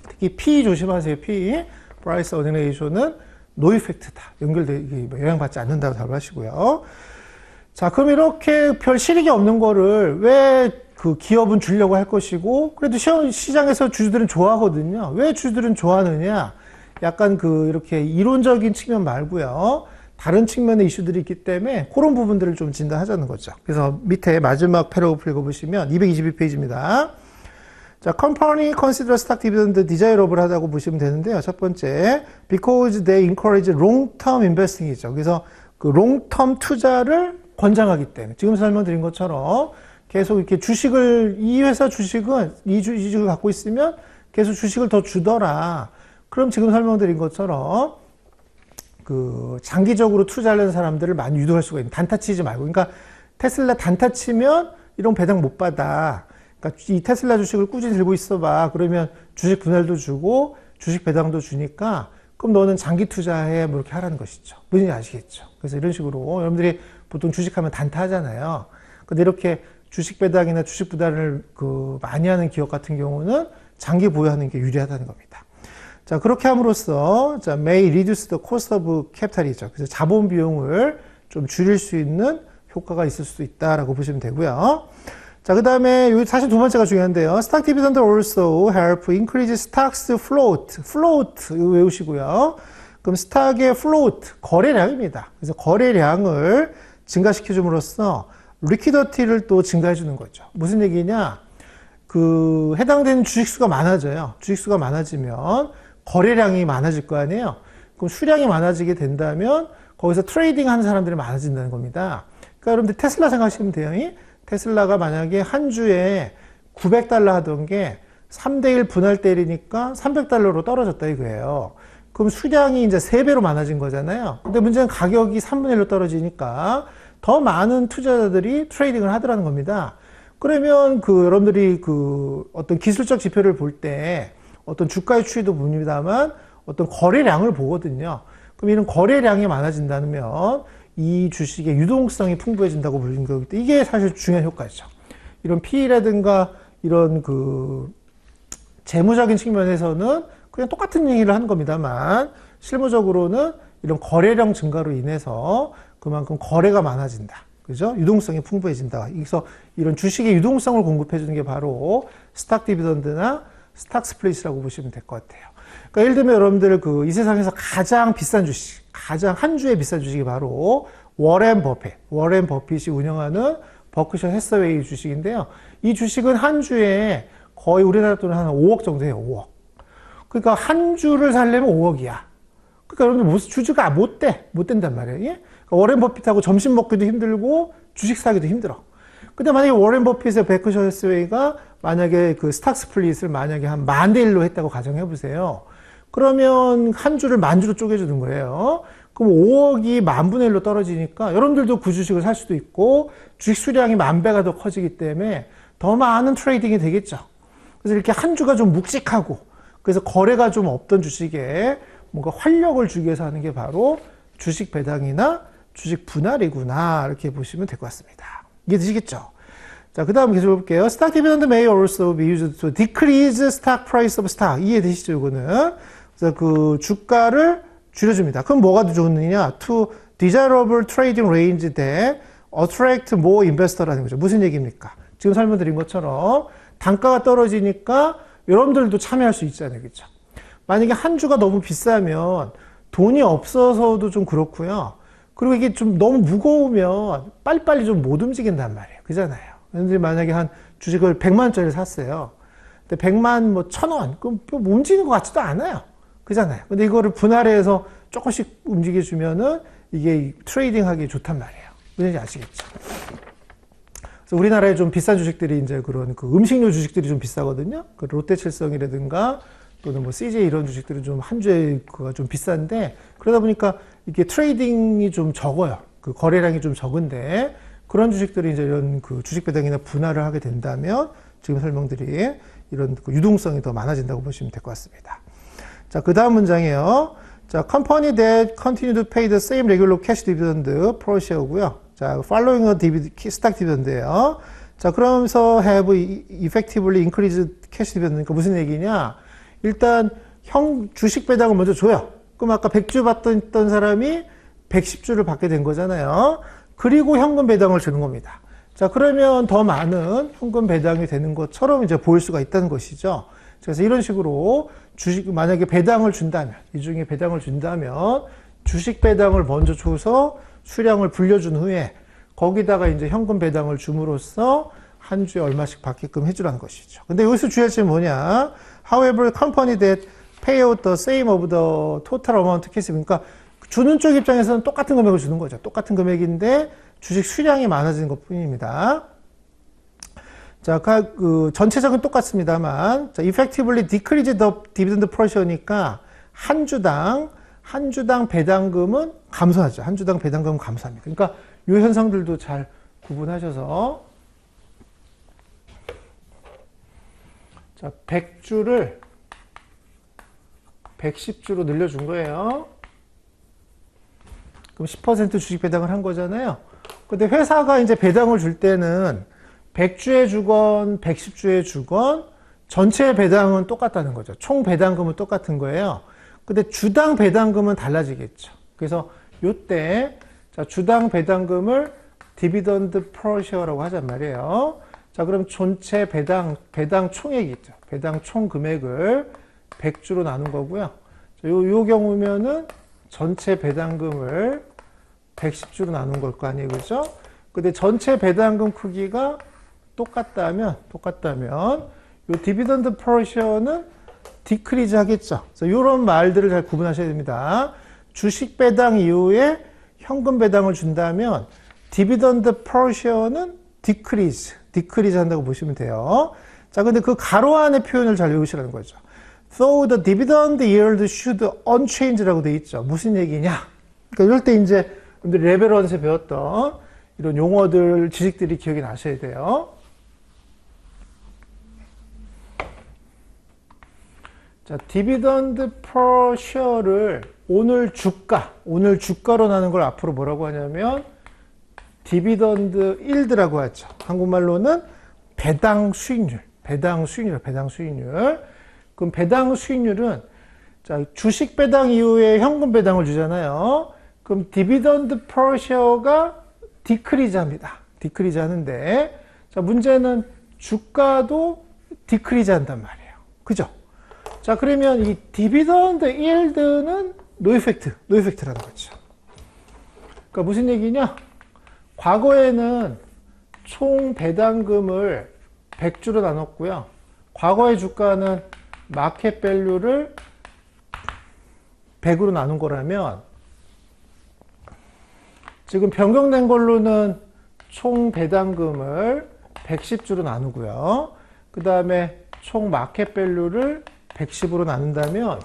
특히 P 조심하세요. P, Price Earning Ratio는 노 이펙트다. 영향받지 않는다고 답하시고요. 자, 그럼 이렇게 별 실익이 없는 거를 왜 그 기업은 주려고 할 것이고, 그래도 시장에서 주주들은 좋아하거든요. 왜 주주들은 좋아하느냐? 약간 이렇게 이론적인 측면 말고요. 다른 측면의 이슈들이 있기 때문에 그런 부분들을 좀 진단하자는 거죠. 그래서 밑에 마지막 패러그래프 읽어보시면 222페이지입니다. 자, company consider stock dividend desirable 하다고 보시면 되는데요. 첫 번째, because they encourage long-term investing이죠. 그래서 그 long-term 투자를 권장하기 때문에 지금 설명드린 것처럼 계속 이렇게 이 회사 주식은 이 주식을 갖고 있으면 계속 주식을 더 주더라. 그럼 지금 설명드린 것처럼 장기적으로 투자하는 사람들을 많이 유도할 수가 있는, 단타 치지 말고. 그러니까 테슬라 단타 치면 이런 배당 못 받아. 그러니까 이 테슬라 주식을 꾸준히 들고 있어봐. 그러면 주식 분할도 주고 주식 배당도 주니까 그럼 너는 장기 투자해. 뭐 이렇게 하라는 것이죠. 무슨 아시겠죠? 그래서 이런 식으로 여러분들이 보통 주식하면 단타 하잖아요. 근데 이렇게 주식 배당이나 주식 분할을 많이 하는 기업 같은 경우는 장기 보유하는 게 유리하다는 겁니다. 자, 그렇게 함으로써, 자, may reduce the cost of capital이죠. 그래서 자본 비용을 좀 줄일 수 있는 효과가 있을 수도 있다라고 보시면 되고요. 자, 그 다음에, 사실 두 번째가 중요한데요. Stock dividend also help increase stocks float. float, 이거 외우시고요. 그럼 스탁의 float, 거래량입니다. 그래서 거래량을 증가시켜줌으로써 리퀴더티를 또 증가해 주는 거죠. 무슨 얘기냐? 해당되는 주식수가 많아져요. 주식수가 많아지면 거래량이 많아질 거 아니에요. 그럼 수량이 많아지게 된다면 거기서 트레이딩 하는 사람들이 많아진다는 겁니다. 그러니까 여러분들 테슬라 생각하시면 돼요. 테슬라가 만약에 한 주에 900달러 하던 게 3대1 분할 때리니까 300달러로 떨어졌다 이거예요. 그럼 수량이 이제 3배로 많아진 거잖아요. 근데 문제는 가격이 3분의 1로 떨어지니까 더 많은 투자자들이 트레이딩을 하더라는 겁니다. 그러면 여러분들이 어떤 기술적 지표를 볼 때 어떤 주가의 추이도 봅니다만 어떤 거래량을 보거든요. 그럼 이런 거래량이 많아진다면 이 주식의 유동성이 풍부해진다고 보는 거기 때문에 이게 사실 중요한 효과죠. 이런 P라든가 이런 재무적인 측면에서는 그냥 똑같은 얘기를 하는 겁니다만 실무적으로는 이런 거래량 증가로 인해서 그만큼 거래가 많아진다. 그죠? 유동성이 풍부해진다. 그래서 이런 주식의 유동성을 공급해주는 게 바로 스탁 디비던드나 스탁 스플릿이라고 보시면 될 것 같아요. 그러니까 예를 들면 여러분들 이 세상에서 가장 비싼 주식, 가장 한 주에 비싼 주식이 바로 워렌 버핏이 운영하는 버크셔 해서웨이 주식인데요. 이 주식은 한 주에 거의 우리나라 돈으로 한 5억 정도 해요. 5억. 그러니까 한 주를 살려면 5억이야. 그러니까 여러분들 주주가 못 된단 말이에요. 예? 그러니까 워렌 버핏하고 점심 먹기도 힘들고 주식 사기도 힘들어. 근데 만약에 워렌 버핏의 버크셔 해서웨이가 만약에 스탁 스플릿을 만약에 한 10,000대 1로 했다고 가정해 보세요. 그러면 한 주를 10,000주로 쪼개주는 거예요. 그럼 5억이 10,000분의 1로 떨어지니까 여러분들도 그 주식을 살 수도 있고 주식 수량이 10,000배가 더 커지기 때문에 더 많은 트레이딩이 되겠죠. 그래서 이렇게 한 주가 좀 묵직하고 그래서 거래가 좀 없던 주식에 뭔가 활력을 주기 위해서 하는 게 바로 주식 배당이나 주식 분할이구나 이렇게 보시면 될 것 같습니다. 이해되시겠죠? 자, 그 다음 계속 볼게요. Stock dividend may also be used to decrease stock price of stock. 이해되시죠? 이거는. 그래서 주가를 줄여줍니다. 그럼 뭐가 좋느냐? To desirable trading range that attract more investor라는 거죠. 무슨 얘기입니까? 지금 설명드린 것처럼 단가가 떨어지니까 여러분들도 참여할 수 있잖아요. 그렇죠? 만약에 한 주가 너무 비싸면 돈이 없어서도 좀 그렇고요. 그리고 이게 좀 너무 무거우면 빨리빨리 좀 못 움직인단 말이에요. 그잖아요. 근데 만약에 한 주식을 100만원짜리 샀어요. 근데 100만 1,000원. 그럼 뭐 움직이는 것 같지도 않아요. 그잖아요. 근데 이거를 분할해서 조금씩 움직여주면은 이게 트레이딩 하기 좋단 말이에요. 무슨 아시겠죠? 그래서 우리나라에 좀 비싼 주식들이 이제 그런 음식료 주식들이 좀 비싸거든요. 롯데칠성이라든가 또는 CJ 이런 주식들은 좀 한 주에 좀 비싼데 그러다 보니까 이게 트레이딩이 좀 적어요. 거래량이 좀 적은데 그런 주식들이 이제 이런 주식 배당이나 분할을 하게 된다면 지금 설명드린 이런 유동성이 더 많아진다고 보시면 될 것 같습니다. 자, 그 다음 문장이에요. 자, 자, company that continue to pay the same regular cash dividend per share고요. 자, following a stock dividend예요. 자, 그러면서 have effectively increased cash dividend. 그러니까 무슨 얘기냐? 일단 주식 배당을 먼저 줘요. 그럼 아까 100주 받던 사람이 110주를 받게 된 거잖아요. 그리고 현금 배당을 주는 겁니다. 자, 그러면 더 많은 현금 배당이 되는 것처럼 이제 보일 수가 있다는 것이죠. 그래서 이런 식으로 만약에 배당을 준다면, 이 중에 배당을 준다면 주식 배당을 먼저 줘서 수량을 불려준 후에 거기다가 이제 현금 배당을 줌으로써 한 주에 얼마씩 받게끔 해주라는 것이죠. 근데 여기서 주의할 점이 뭐냐? However, company that pay out the same of the total amount cash. 그러니까 주는 쪽 입장에서는 똑같은 금액을 주는 거죠. 똑같은 금액인데 주식 수량이 많아지는 것 뿐입니다. 자, 전체적은 똑같습니다만, 자, effectively decrease the dividend per share니까 한 주당 배당금은 감소하죠. 한 주당 배당금은 감소합니다. 그러니까 이 현상들도 잘 구분하셔서, 자, 100주를 110주로 늘려준 거예요. 그럼 10% 주식 배당을 한 거잖아요. 근데 회사가 이제 배당을 줄 때는 100주에 주건 110주에 주건 전체 배당은 똑같다는 거죠. 총 배당금은 똑같은 거예요. 근데 주당 배당금은 달라지겠죠. 그래서 요때 자, 주당 배당금을 디비던드 per share라고 하잔 말이에요. 자, 그럼 전체 배당 총액이 있죠. 배당 총 금액을 100주로 나눈 거고요. 자, 요 경우면은 전체 배당금을 110주로 나눈 걸 거 아니에요. 그죠? 근데 전체 배당금 크기가 똑같다면 요 디비던드 per share는 디크리즈 하겠죠. 그래서 이런 말들을 잘 구분하셔야 됩니다. 주식 배당 이후에 현금 배당을 준다면 디비던드 per share는 디크리즈 한다고 보시면 돼요. 자, 근데 그 가로 안의 표현을 잘 외우시라는 거죠. So the dividend yield should unchanged라고 돼 있죠. 무슨 얘기냐? 그러니까 이럴 때 이제 여러분들 레벨 1에서 배웠던 이런 용어들, 지식들이 기억이 나셔야 돼요. 자, 디비던드 per share를 오늘 주가로 나는 걸 앞으로 뭐라고 하냐면 디비던드 일드라고 하죠. 한국말로는 배당 수익률. 그럼 배당 수익률은 자, 주식 배당 이후에 현금 배당을 주잖아요. 그럼 디비던드 per share가 디크리즈 합니다. 디크리즈 하는데 자, 문제는 주가도 디크리즈 한단 말이에요. 그죠? 자, 그러면 이 디비던드 일드는 노이펙트라는 거죠. 그러니까 무슨 얘기냐? 과거에는 총 배당금을 100주로 나눴고요. 과거의 주가는 마켓 밸류를 100으로 나눈 거라면 지금 변경된 걸로는 총 배당금을 110주로 나누고요. 그 다음에 총 마켓 밸류를 110으로 나눈다면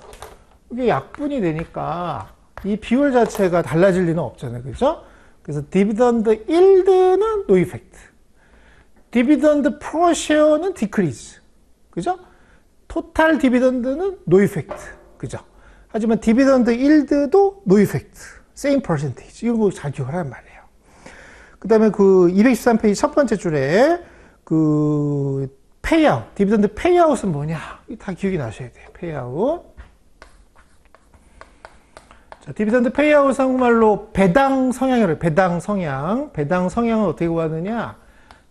이게 약분이 되니까 이 비율 자체가 달라질 리는 없잖아요. 그죠? 그래서 디비던드 일드는 노 이펙트. 디비던드 per share는 디크리즈. 그죠? 토탈 디비던드는 노 이펙트. 그죠? 하지만 디비던드 일드도 노 이펙트. same percentage. 이런 거 잘 기억을 하란 말이에요. 그 다음에 그 213페이지 첫 번째 줄에 그 페이아웃, 디비던드 페이아웃은 뭐냐? 다 기억이 나셔야 돼요. 페이아웃. 자, 디비던드 페이아웃 한국말로 배당 성향이래요. 배당 성향은 어떻게 구하느냐?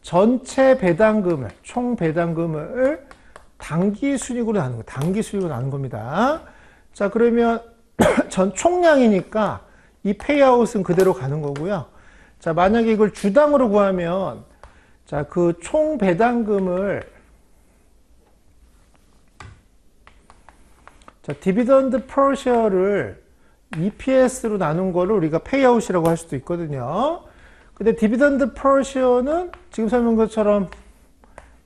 전체 배당금을, 총 배당금을 단기 순이익으로 나눈 겁니다. 자, 그러면 전 총량이니까 이 페이아웃은 그대로 가는 거고요. 자, 만약에 이걸 주당으로 구하면 자, 그 총 배당금을 자, 디비던드 per share를 EPS로 나눈 거를 우리가 페이아웃이라고 할 수도 있거든요. 근데 디비던드 per share는 지금 설명한 것처럼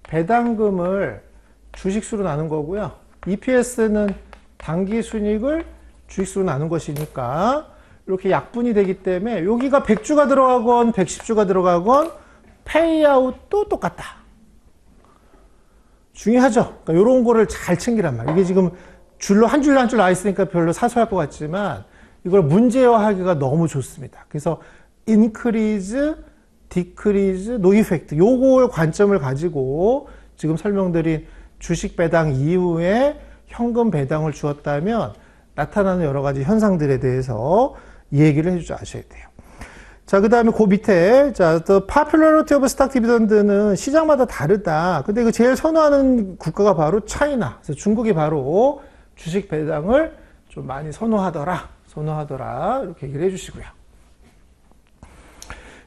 배당금을 주식수로 나눈 거고요. EPS는 단기 순이익을 주식수로 나눈 것이니까 이렇게 약분이 되기 때문에 여기가 100주가 들어가건 110주가 들어가건 페이아웃도 똑같다. 중요하죠. 그러니까 이런 거를 잘 챙기란 말이에요. 이게 지금 줄로 한 줄 한 줄 나와 있으니까 별로 사소할 것 같지만 이걸 문제화하기가 너무 좋습니다. 그래서 increase, decrease, no effect 요걸 관점을 가지고 지금 설명드린 주식 배당 이후에 현금 배당을 주었다면 나타나는 여러 가지 현상들에 대해서 이 얘기를 해주셔야 돼요. 자, 그 다음에 그 밑에, 자, the popularity of stock dividend는 시장마다 다르다. 근데 그 제일 선호하는 국가가 바로 차이나. 그래서 중국이 바로 주식 배당을 좀 많이 선호하더라. 이렇게 얘기를 해주시고요.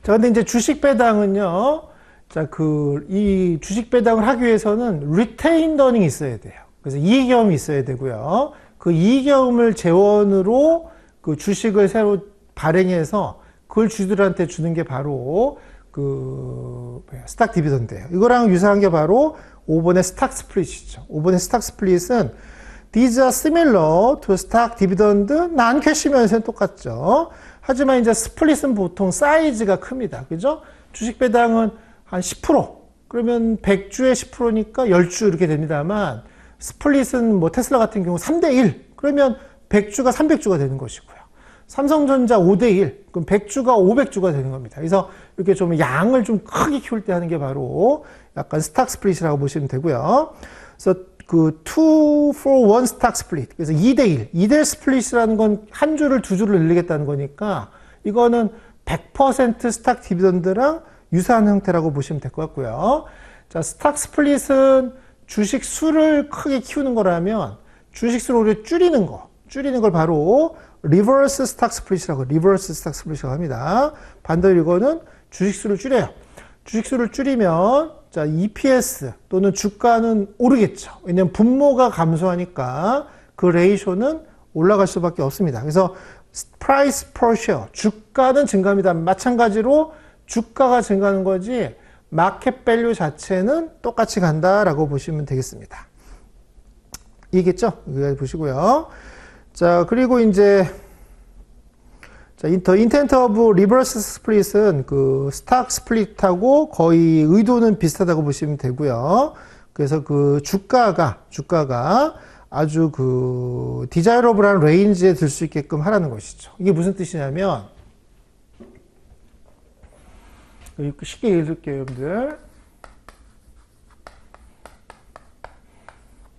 자, 근데 이제 주식 배당은요, 자, 이 주식 배당을 하기 위해서는 retained earning이 있어야 돼요. 그래서 이익경험이 있어야 되고요. 그 이익경험을 재원으로 그 주식을 새로 발행해서 그걸 주주들한테 주는 게 바로 스탁 디비던드예요. 이거랑 유사한 게 바로 5번의 스탁 스플릿이죠. 5번의 스탁 스플릿은 These are similar to stock dividend, non-cash 면에서는 똑같죠. 하지만 이제 스플릿은 보통 사이즈가 큽니다. 그죠? 주식 배당은 한 10%, 그러면 100주에 10%니까 10주 이렇게 됩니다만, 스플릿은 뭐 테슬라 같은 경우 3대1, 그러면 100주가 300주가 되는 것이고요. 삼성전자 5대1, 그럼 100주가 500주가 되는 겁니다. 그래서 이렇게 좀 양을 좀 크게 키울 때 하는 게 바로 약간 스탁 스플릿이라고 보시면 되고요. 그래서 2 for 1 스탁 스플릿. 그래서 2대1. 2대1 스플릿이라는 건 한 주를 두 주를 늘리겠다는 거니까 이거는 100% 스탁 디비던드랑 유사한 형태라고 보시면 될 것 같고요. 자, 스탁 스플릿은 주식 수를 크게 키우는 거라면 주식 수를 오히려 줄이는 걸 바로 리버스 스탁 스플릿이라고 합니다. 반대로 이거는 주식 수를 줄여요. 주식 수를 줄이면 자, EPS 또는 주가는 오르겠죠. 왜냐하면 분모가 감소하니까 그 레이쇼는 올라갈 수밖에 없습니다. 그래서 price per share, 주가는 증가합니다. 마찬가지로 주가가 증가하는 거지 마켓 밸류 자체는 똑같이 간다라고 보시면 되겠습니다. 이해겠죠? 여기까지 보시고요. 자, 그리고 이제 The intent of reverse split은 그 스탁 스플릿하고 거의 의도는 비슷하다고 보시면 되고요. 그래서 그 주가가 아주 그 desirable한 레인지에 들 수 있게끔 하라는 것이죠. 이게 무슨 뜻이냐면 쉽게 읽을게요, 여러분들.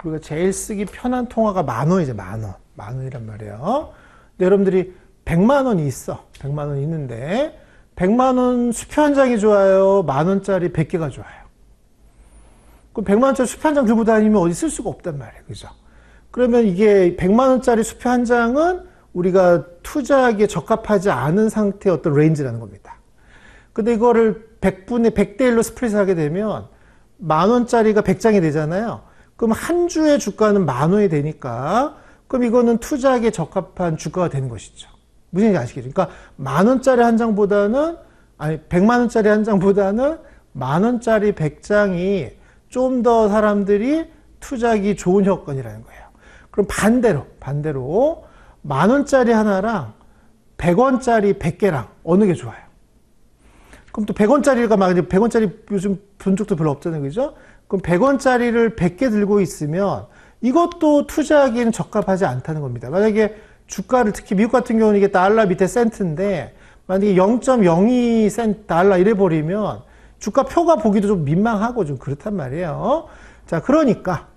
우리가 제일 쓰기 편한 통화가 10,000원이죠, 10,000원. 10,000원이란 말이에요. 근데 여러분들이 100만 원이 있어. 100만 원이 있는데 100만 원 수표 한 장이 좋아요? 10,000원짜리 100개가 좋아요? 그럼 100만 원짜리 수표 한 장 들고 다니면 어디 쓸 수가 없단 말이에요. 그죠? 그러면 이게 100만 원짜리 수표 한 장은 우리가 투자하기에 적합하지 않은 상태의 어떤 레인지라는 겁니다. 근데 이거를 100대 1로 스플릿을 하게 되면 10,000원짜리가 100장이 되잖아요. 그럼 한 주의 주가는 10,000원이 되니까 그럼 이거는 투자하기에 적합한 주가가 되는 것이죠. 무슨 얘기인지 아시겠죠? 그러니까 10,000원짜리 한 장보다는 100만 원짜리 한 장보다는 10,000원짜리 100장이 좀 더 사람들이 투자하기 좋은 여건이라는 거예요. 그럼 반대로 10,000원짜리 하나랑 100원짜리 100개랑 어느 게 좋아요? 그럼 또 100원짜리가 막 100원짜리 요즘 본 적도 별로 없잖아요. 그죠? 그럼 100원짜리를 100개 들고 있으면 이것도 투자하기에는 적합하지 않다는 겁니다. 만약에 주가를 특히 미국 같은 경우는 이게 달러 밑에 센트인데 만약에 0.02 센트 달러 이래 버리면 주가 표가 보기도 좀 민망하고 좀 그렇단 말이에요. 자, 그러니까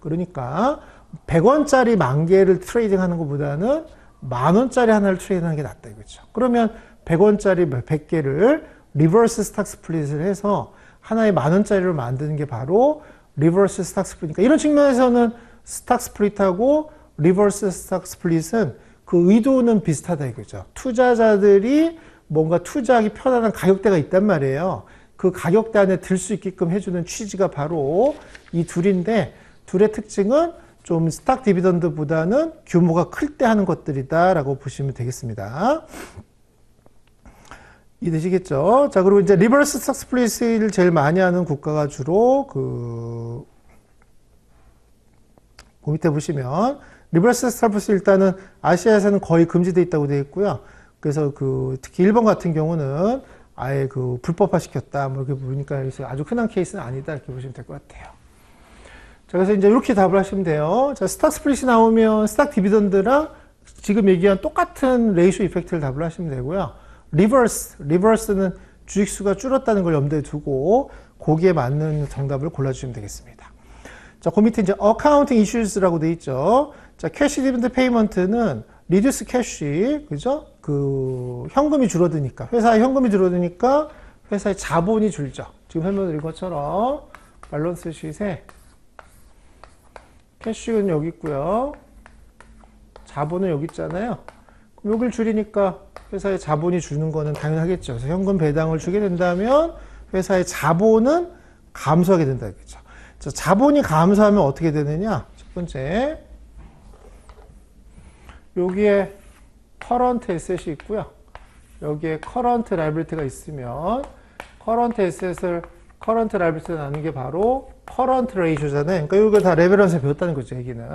100원짜리 10,000개를 트레이딩 하는 것보다는 10,000원짜리 하나를 트레이딩 하는 게 낫다 이거죠. 그러면 100원짜리 100개를 리버스 스탁 스플릿을 해서 하나의 10,000원짜리로 만드는 게 바로 리버스 스탁 스플릿이니까 이런 측면에서는 스탁 스플릿하고 리버스 스탁 스플릿은 그 의도는 비슷하다 이거죠. 투자자들이 뭔가 투자하기 편안한 가격대가 있단 말이에요. 그 가격대 안에 들 수 있게끔 해주는 취지가 바로 이 둘인데 둘의 특징은 좀 스탁 디비던드보다는 규모가 클 때 하는 것들이다라고 보시면 되겠습니다. 이해되시겠죠? 자, 그리고 이제 리버스 스탁 스플릿을 제일 많이 하는 국가가 주로 그 밑에 보시면 리버스 스탁 스플릿 일단은 아시아에서는 거의 금지되어 있다고 되어 있고요. 그래서 특히 일본 같은 경우는 아예 불법화 시켰다. 뭐 이렇게 보니까 아주 흔한 케이스는 아니다. 이렇게 보시면 될 것 같아요. 자, 그래서 이제 이렇게 답을 하시면 돼요. 자, 스탁 스플릿이 나오면 스탁 디비던드랑 지금 얘기한 똑같은 레이쇼 이펙트를 답을 하시면 되고요. 리버스는 주식수가 줄었다는 걸 염두에 두고 거기에 맞는 정답을 골라주시면 되겠습니다. 자, 그 밑에 이제 accounting issues라고 돼 있죠. 자, 캐시 디비던드 페이먼트는 리듀스 캐시, 그죠? 그 현금이 줄어드니까, 회사의 현금이 줄어드니까 회사의 자본이 줄죠. 지금 설명드린 것처럼 밸런스 시트에 캐시는 여기 있고요. 자본은 여기 있잖아요. 그럼 여기를 줄이니까 회사의 자본이 주는 거는 당연하겠죠. 그래서 현금 배당을 주게 된다면 회사의 자본은 감소하게 된다겠죠. 자, 자본이 감소하면 어떻게 되느냐? 첫 번째, 여기에 current asset이 있고요. 여기에 current liability가 있으면 current asset을 current liability 나누는 게 바로 current ratio잖아요. 그러니까 이걸 다 레벨런스에 배웠다는 거죠, 얘기는.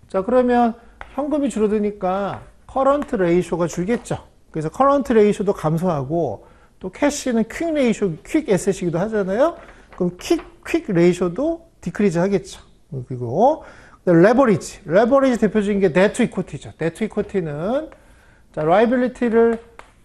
자, 그러면 현금이 줄어드니까 current ratio가 줄겠죠. 그래서 current ratio도 감소하고 또 캐시는 quick ratio, quick asset이기도 하잖아요. 그럼 quick ratio도 decrease 하겠죠. 그리고 레버리지 대표적인 게 debt to equity죠. debt to equity는 자, liability를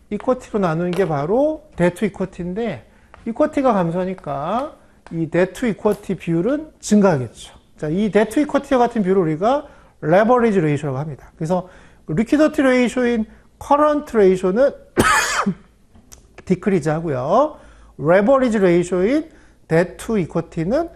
equity로 나누는 게 바로 debt to equity인데 equity가 감소하니까 이 debt to equity 비율은 증가하겠죠. 자, 이 debt to equity 같은 비율을 우리가 leverage ratio라고 합니다. 그래서 liquidity ratio인 current ratio는 decrease 하고요. leverage ratio인 debt to equity는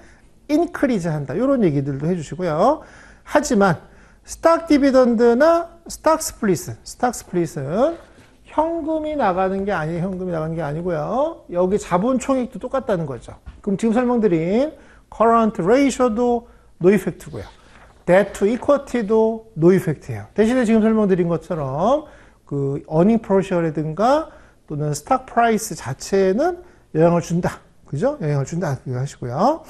increase 한다. 이런 얘기들도 해주시고요. 하지만 스탁 디비던드나 스탁 스플릿은 현금이 나가는 게 아니에요. 현금이 나가는 게 아니고요. 여기 자본 총액도 똑같다는 거죠. 그럼 지금 설명드린 current ratio도 no effect고요. debt to equity도 no effect예요. 대신에 지금 설명드린 것처럼 그 earning per share라든가 또는 스탁 프라이스 자체는 영향을 준다. 그죠? 영향을 준다. 이거 하시고요.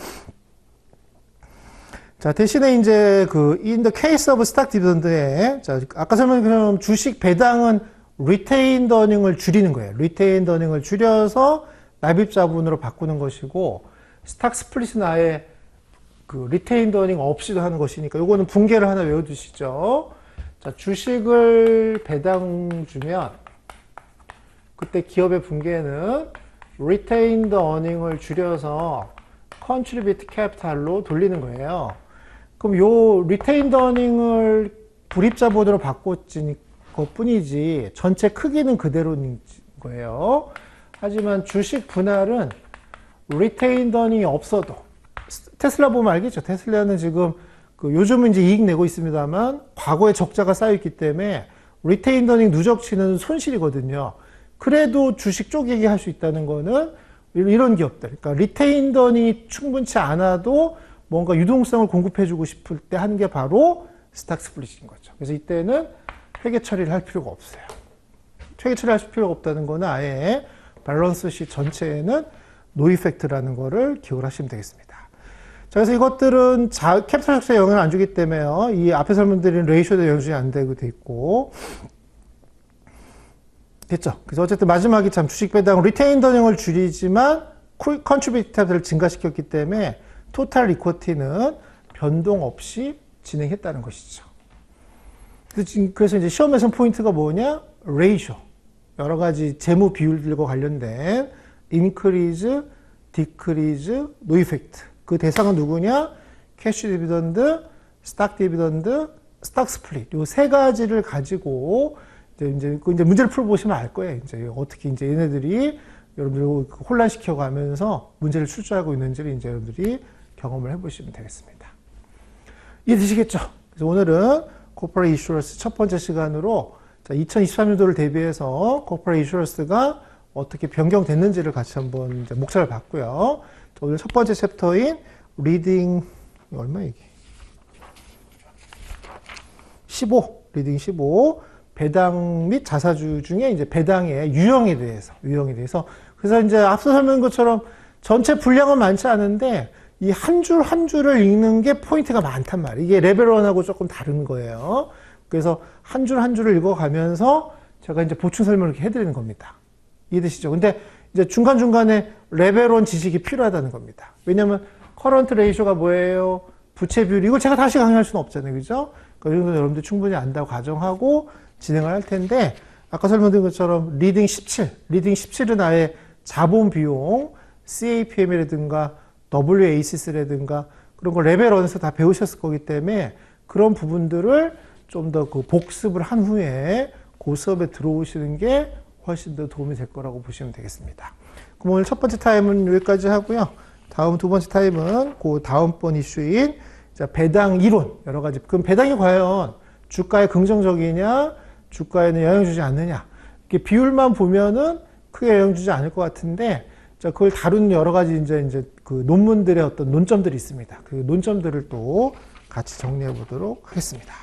자, 대신에 이제 in the case of stock dividend에, 자, 아까 설명드린 주식 배당은 retained earning을 줄이는 거예요. retained earning을 줄여서 납입 자본으로 바꾸는 것이고, 스탁 스플릿은 아예 그 retained earning 없이도 하는 것이니까, 요거는 분계를 하나 외워두시죠. 자, 주식을 배당 주면, 그때 기업의 분계는 retained earning을 줄여서 contribute capital로 돌리는 거예요. 그럼 요 retained earning을 불입자본으로 바꿨을 것 뿐이지 전체 크기는 그대로인 거예요. 하지만 주식 분할은 retained earning이 없어도 테슬라 보면 알겠죠. 테슬라는 지금 요즘은 이제 이익 내고 있습니다만 과거에 적자가 쌓여있기 때문에 retained earning 누적치는 손실이거든요. 그래도 주식 쪼개기 할 수 있다는 거는 이런 기업들. 그러니까 retained earning이 충분치 않아도 뭔가 유동성을 공급해주고 싶을 때 하는 게 바로 스탁 스플릿인 거죠. 그래서 이때는 회계 처리를 할 필요가 없어요. 회계 처리할 필요가 없다는 거는 아예 밸런스 시 전체에는 노 이펙트라는 거를 기억을 하시면 되겠습니다. 자, 그래서 이것들은 캐피탈 섹터에 영향을 안 주기 때문에요. 이 앞에 설명드린 레이쇼도 영향이 안 되고 돼 있고. 됐죠? 그래서 어쨌든 마지막에 참 주식 배당 리테인 더닝을 줄이지만 컨트리뷰터를 증가시켰기 때문에 토탈 이쿼티는 변동 없이 진행했다는 것이죠. 그래서 이제 시험에서 포인트가 뭐냐? 레이쇼. 여러 가지 재무 비율들과 관련된 인크리즈, 디크리즈, 노 이펙트. 그 대상은 누구냐? 캐시 디비던드, 스탁 디비던드, 스탁 스플릿. 요 세 가지를 가지고 이제 문제를 풀어보시면 알 거예요. 이제 어떻게 이제 얘네들이 여러분들 혼란시켜 가면서 문제를 출제하고 있는지를 이제 여러분들이 경험을 해보시면 되겠습니다. 이해되시겠죠? 그래서 오늘은 코퍼레이트 이슈런스 첫 번째 시간으로 2023년도를 대비해서 코퍼레이트 이슈런스가 어떻게 변경됐는지를 같이 한번 이제 목차를 봤고요. 오늘 첫 번째 챕터인 리딩 얼마 이게? 15 리딩 15 배당 및 자사주 중에 이제 배당의 유형에 대해서 그래서 이제 앞서 설명한 것처럼 전체 분량은 많지 않은데 이 한 줄 한 줄을 읽는 게 포인트가 많단 말이에요. 이게 레벨 1하고 조금 다른 거예요. 그래서 한 줄 한 줄을 읽어가면서 제가 이제 보충 설명을 이렇게 해드리는 겁니다. 이해되시죠? 근데 이제 중간중간에 레벨 1 지식이 필요하다는 겁니다. 왜냐면 커런트 레이쇼가 뭐예요? 부채 비율, 이걸 제가 다시 강의할 수는 없잖아요. 그죠? 그 정도 여러분들 충분히 안다고 가정하고 진행을 할 텐데, 아까 설명드린 것처럼 리딩 17은 아예 자본 비용, CAPM이라든가 WACS라든가 그런 거 레벨 1에서 다 배우셨을 거기 때문에 그런 부분들을 좀 더 그 복습을 한 후에 그 수업에 들어오시는 게 훨씬 더 도움이 될 거라고 보시면 되겠습니다. 그럼 오늘 첫 번째 타임은 여기까지 하고요. 다음 두 번째 타임은 그 다음번 이슈인 배당 이론 여러 가지. 그럼 배당이 과연 주가에 긍정적이냐, 주가에는 영향 주지 않느냐. 이렇게 비율만 보면은 크게 영향 주지 않을 것 같은데, 자, 그걸 다루는 여러 가지 이제 그 논문들의 어떤 논점들이 있습니다. 그 논점들을 또 같이 정리해 보도록 하겠습니다.